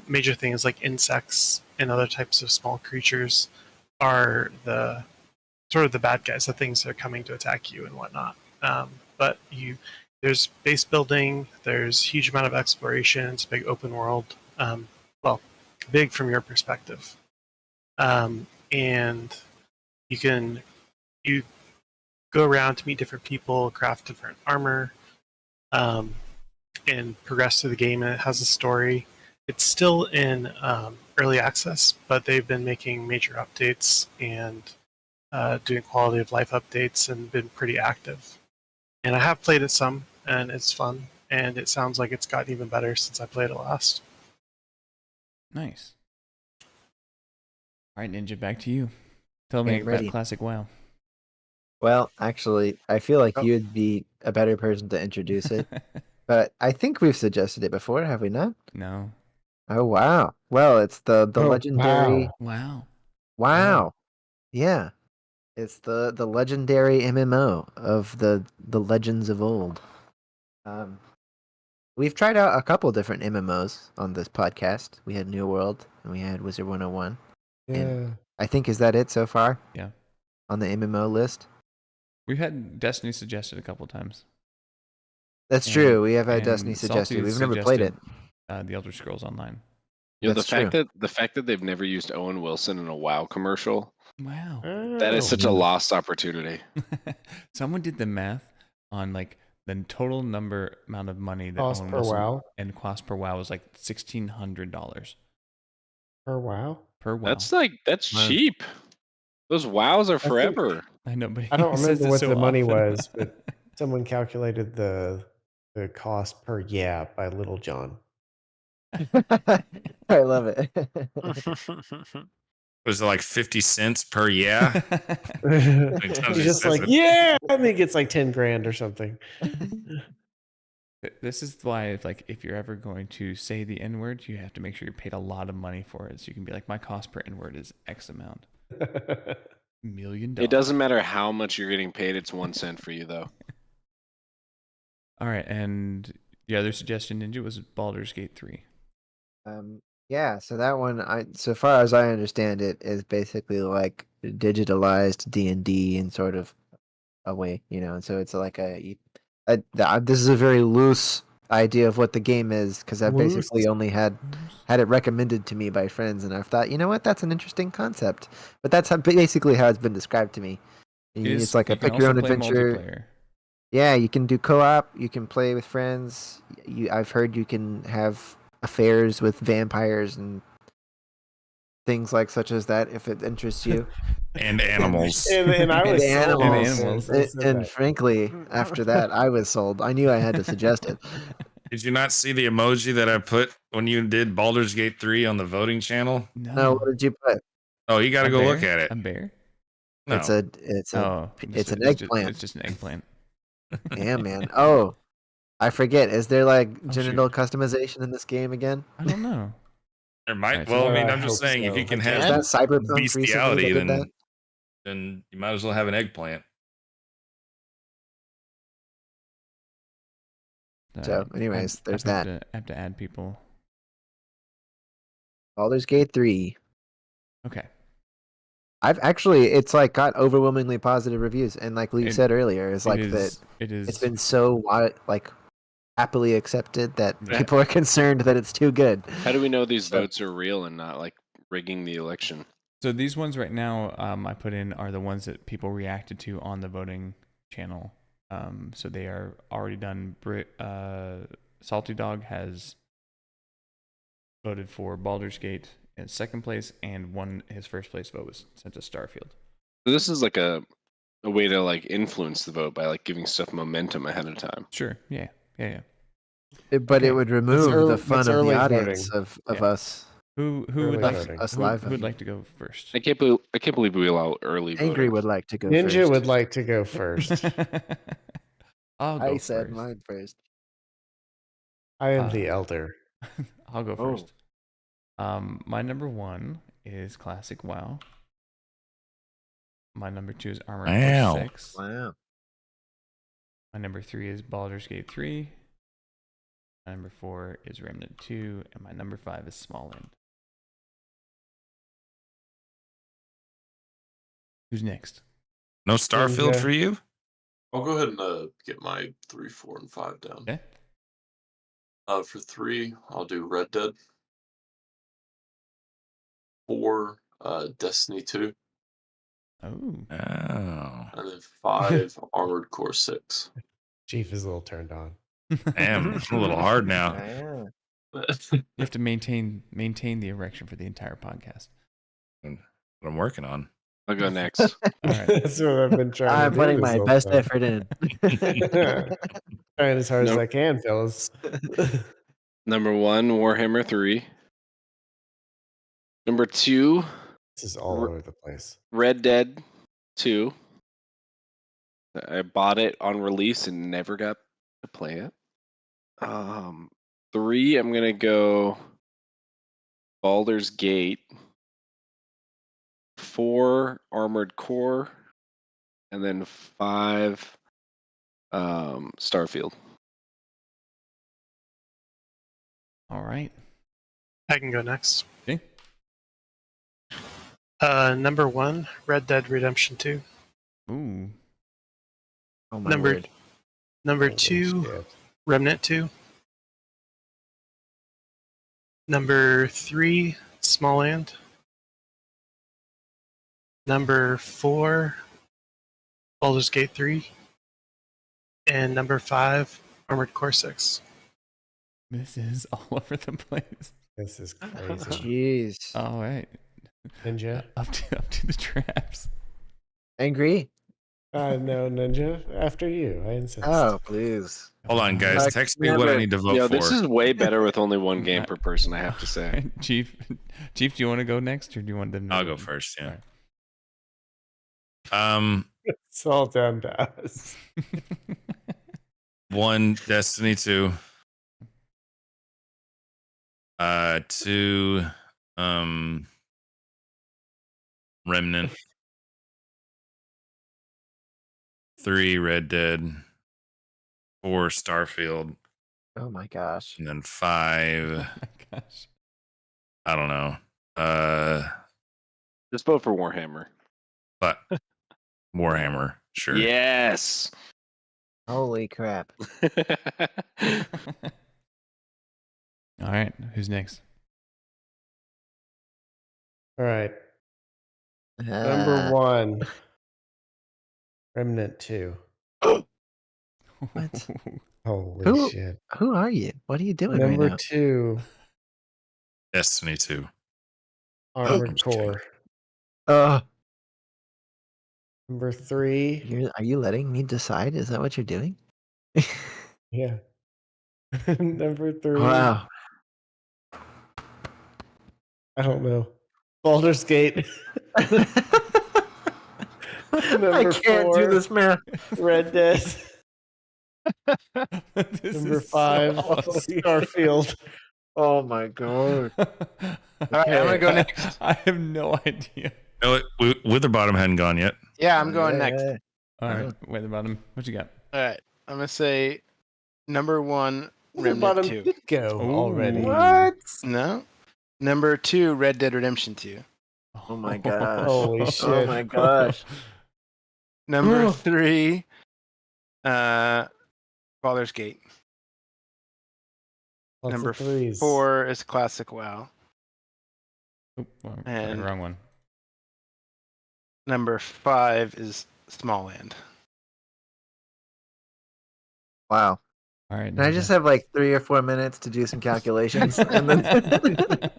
major things like insects and other types of small creatures are the sort of the bad guys, the things that are coming to attack you and whatnot. But there's base building, there's huge amount of exploration, it's a big open world. Well, big from your perspective. And you go around to meet different people, craft different armor, and progress through the game. And it has a story. It's still in early access, but they've been making major updates and doing quality of life updates and been pretty active. And I have played it some, and it's fun. And it sounds like it's gotten even better since I played it last. Nice. All right, Ninja, back to you. Tell me about classic WoW. Well, actually, I feel like Oh. you'd be a better person to introduce it. But I think we've suggested it before, have we not? No. Oh, wow. Well, it's the legendary... Wow. Wow. Yeah. It's the legendary MMO of the legends of old. We've tried out a couple different MMOs on this podcast. We had New World and we had Wizard 101. Yeah. And I think, is that it so far? Yeah. On the MMO list? We've had Destiny suggested a couple times. That's true. We have had Destiny Salty suggested. We've never played it. The Elder Scrolls Online. You know, That's the fact that they've never used Owen Wilson in a WoW commercial, Wow. that is such a lost opportunity. Someone did the math on like the total amount of money that Cost Owen per Wilson WoW? and cost per WoW was like $1,600 Per WoW? per WoW. That's cheap. Those WoWs are forever. I know, but I don't he says remember it what so the money often. was, but someone calculated the cost per by Little John. I love it. Was it like 50 cents per yeah? He's just like, yeah, I think it's like 10 grand or something. This is why, if you're ever going to say the N word, you have to make sure you're paid a lot of money for it. So you can be like, my cost per N word is X amount. $1 million. It doesn't matter how much you're getting paid, it's 1 cent for you, though. All right, and the other suggestion, Ninja, was Baldur's Gate 3. Yeah, so that one, so far as I understand it, is basically like digitalized D&D in sort of a way, and so it's like this is a very loose idea of what the game is, because I've basically only had it recommended to me by friends, and I've thought, you know what, that's an interesting concept. But that's basically how it's been described to me. It's like a pick your own adventure. Yeah, you can do co-op, you can play with friends. I've heard you can have affairs with vampires and things such as that if it interests you. And animals. and I was animals. And frankly, after that, I was sold. I knew I had to suggest it. Did you not see the emoji that I put when you did Baldur's Gate 3 on the voting channel? No, what did you put? Oh, you got to go look at it. A bear? No. It's an eggplant. It's just an eggplant. Yeah, man. Oh, I forget. Is there genital customization in this game again? I don't know. There might. Right, Well, I mean, I I'm just hope saying, so. if you can Is have that Cyberpunk bestiality, recently that did that? then you might as well have an eggplant. So, anyways, there's that. I have to add people. Baldur's Gate 3. Okay. It's got overwhelmingly positive reviews, and like Lee said earlier, it's been so happily accepted that people are concerned that it's too good. How do we know these votes are real and not rigging the election? So these ones right now I put in are the ones that people reacted to on the voting channel. So they are already done. Salty Dog has voted for Baldur's Gate in second place, and his first place vote was sent to Starfield. So this is a way to influence the vote by giving stuff momentum ahead of time. Sure. Yeah. Yeah. But Okay. it would remove early- the fun it's of the early audience voting. of Yeah. us. Who Early would like voting. Us who live would voting. like to go first? I can't believe we allow early voting. Angry would like to go Ninja first. would like to go first. I'll go I first. said mine first. I am the elder. I'll go Oh. first. My number 1 is Classic WoW. My number 2 is Armored Wow. Core 6. Wow. My number 3 is Baldur's Gate 3. My number 4 is Remnant 2, and my number 5 is Small End. Who's next? No Starfield Ninja. for you? I'll go ahead and get my 3, 4, and 5 down. Okay. For 3, I'll do Red Dead. 4, Destiny 2, Oh. and then 5, Armored Core 6. Chief is a little turned on. Damn, I'm a little hard now. Yeah. You have to maintain the erection for the entire podcast. What I'm working on. I'll go next. All right. That's what I've been trying I'm to do. putting this my whole best time. effort in. Trying as hard as Nope. I can, fellas. Number 1, Warhammer 3. Number 2, This is all over the place. Red Dead 2. I bought it on release and never got to play it. 3, I'm gonna go Baldur's Gate. 4, Armored Core, and then 5, Starfield. All right. I can go next. Okay. Number 1, Red Dead Redemption 2. Ooh. Oh my Number word. number Holy 2, shit. Remnant 2. Number 3, Small End. Number 4, Baldur's Gate 3. And number 5, Armored Core 6. This is all over the place. This is crazy. Jeez. All right. Ninja? Up to the traps. Angry? No, Ninja. After you. I insist. Oh, please. Hold on, guys. Text me what I need to vote Yeah, for. this is way better with only one game per person, I have to say. Chief, do you want to go next, or do you want them? I'll go first. Yeah. All It's all down to us. 1, Destiny 2. 2, Remnant. 3, Red Dead. 4, Starfield. Oh my gosh. And then Oh 5, my gosh. I don't know. Just vote for Warhammer. But Warhammer, sure. Yes. Holy crap. All right. Who's next? All right. Number 1, Remnant 2. What? Holy Who- shit. Who are you? What are you doing Number right now? 2, Destiny 2. Armored just kidding. Core. Number 3, Are you letting me decide? Is that what you're doing? yeah. Number 3, Wow. I don't know. Baldur's Gate. I Number can't 4, do this, man. Red Dead. This Number is 5, so awesome. Starfield. Oh my god. All right, I'm gonna go next. I have no idea. No, Witherbottom hadn't gone yet. Yeah, I'm going next. Yeah. All right. Wait, the bottom. What you got? All right, I'm gonna say number 1, The Remnant bottom 2. did go Ooh. already. What? No. Number 2, Red Dead Redemption 2. Oh my gosh. Holy shit. Oh my gosh. Number 3, Baldur's Gate. Lots Number of threes. 4 is Classic WoW. Oop, wrong, And- wrong one. Number 5 is Small End. Wow. All right. Can I just have like 3 or 4 minutes to do some calculations? And then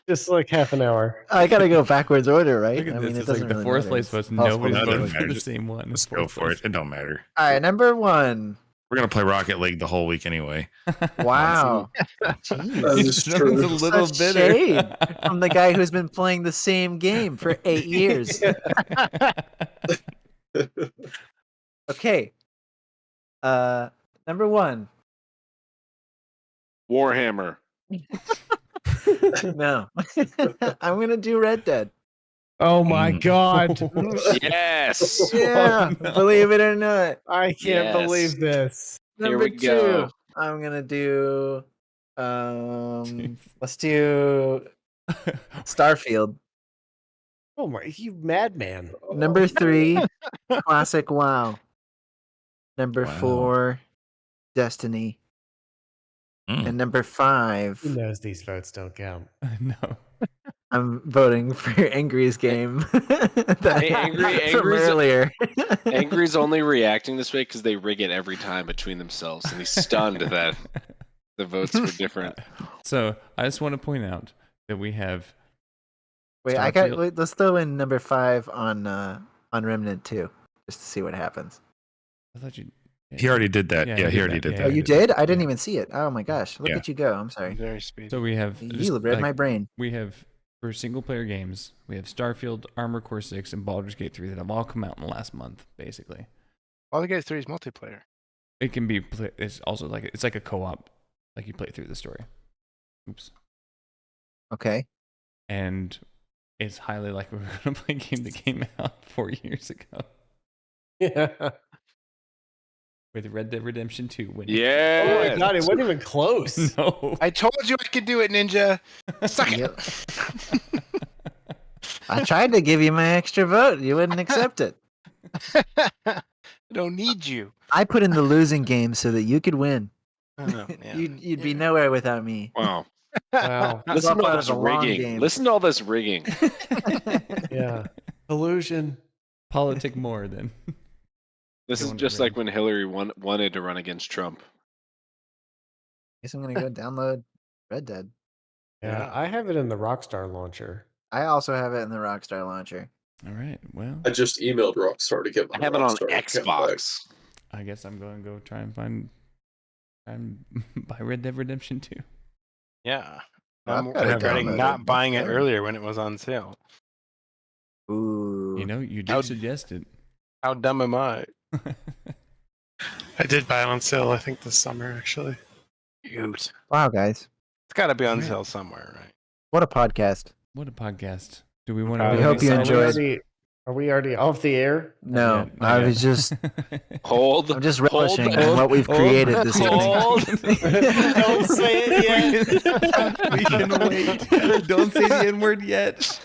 Just like half an hour. I gotta go backwards order, right? Look at I this. mean, it It's like doesn't the really fourth matter. place It's votes. possible Nobody's to Doesn't voting do for it. the matter. same one. Let's Fourth go for place. it. It don't matter. All right, number 1. We're gonna play Rocket League the whole week anyway. Wow. That Jeez. is true. Snowden's a little Such bitter. shade from the guy who's been playing the same game for 8 years. Okay. Number 1. Warhammer. No. I'm gonna do Red Dead. Oh my god. Yes. Yeah, no. believe it or not. I can't Yes. believe this. Here Number we go. 2, I'm gonna do let's do Starfield. Oh my, you madman. Number 3, classic WoW. Number Wow. 4, Destiny. Mm. And number 5, Who knows these votes don't count? No. I'm voting for Angry's game. Hey, Angry's- from earlier. Angry's only reacting this way because they rig it every time between themselves, and he's stunned that the votes were different. So I just want to point out that we have. Wait, Starfield. let's throw in number 5 on Remnant 2, just to see what happens. I thought you. He already did that. Yeah, Yeah, he he did already that. did Yeah, that. Oh, he you did. did? I didn't even see it. Oh my gosh, look Yeah. at you go. I'm sorry. Very speedy. So we have. You read my brain. We have for single player games. We have Starfield, Armor Core 6, and Baldur's Gate 3 that have all come out in the last month, basically. Baldur's Gate 3 is multiplayer. It can be. It's also like it's like a co-op, like you play through the story. Oops. Okay. And it's highly likely we're gonna play a game that came out 4 years ago Yeah. with Red Dead Redemption 2 winning. Yeah. Oh my god, it wasn't even close. No. I told you I could do it, Ninja. Suck it. Yep. I tried to give you my extra vote. You wouldn't accept it. I don't need you. I put in the losing game so that you could win. I know, yeah. You'd be nowhere without me. Wow. Wow. It's Listen all to all part of this the long rigging. game. Listen to all this rigging. Yeah. Collusion. Politic more than. This is Going just rig. like when Hillary wanted to run against Trump. Guess I'm gonna go download Red Dead. Yeah, I have it in the Rockstar launcher. I also have it in the Rockstar launcher. All right. Well, I just emailed Rockstar to get my I have it on Rockstar account back. Xbox. I guess I'm going to go try and buy Red Dead Redemption 2. Yeah. Well, I'm I've got it regretting downloaded. not buying it Okay. earlier when it was on sale. Ooh. You know, you How- did suggest it. How dumb am I? I did buy it on sale, I think, this summer, actually. Shoot. Wow, guys. It's got to be on Right. sale somewhere, right? What a podcast. What a podcast. Do we want We to hope you enjoyed. Are we already off the air? No, I was just Hold. I'm just hold, relishing in hold, what we've hold, created this evening. hold. Don't say it yet. We can wait. Don't say the N word yet.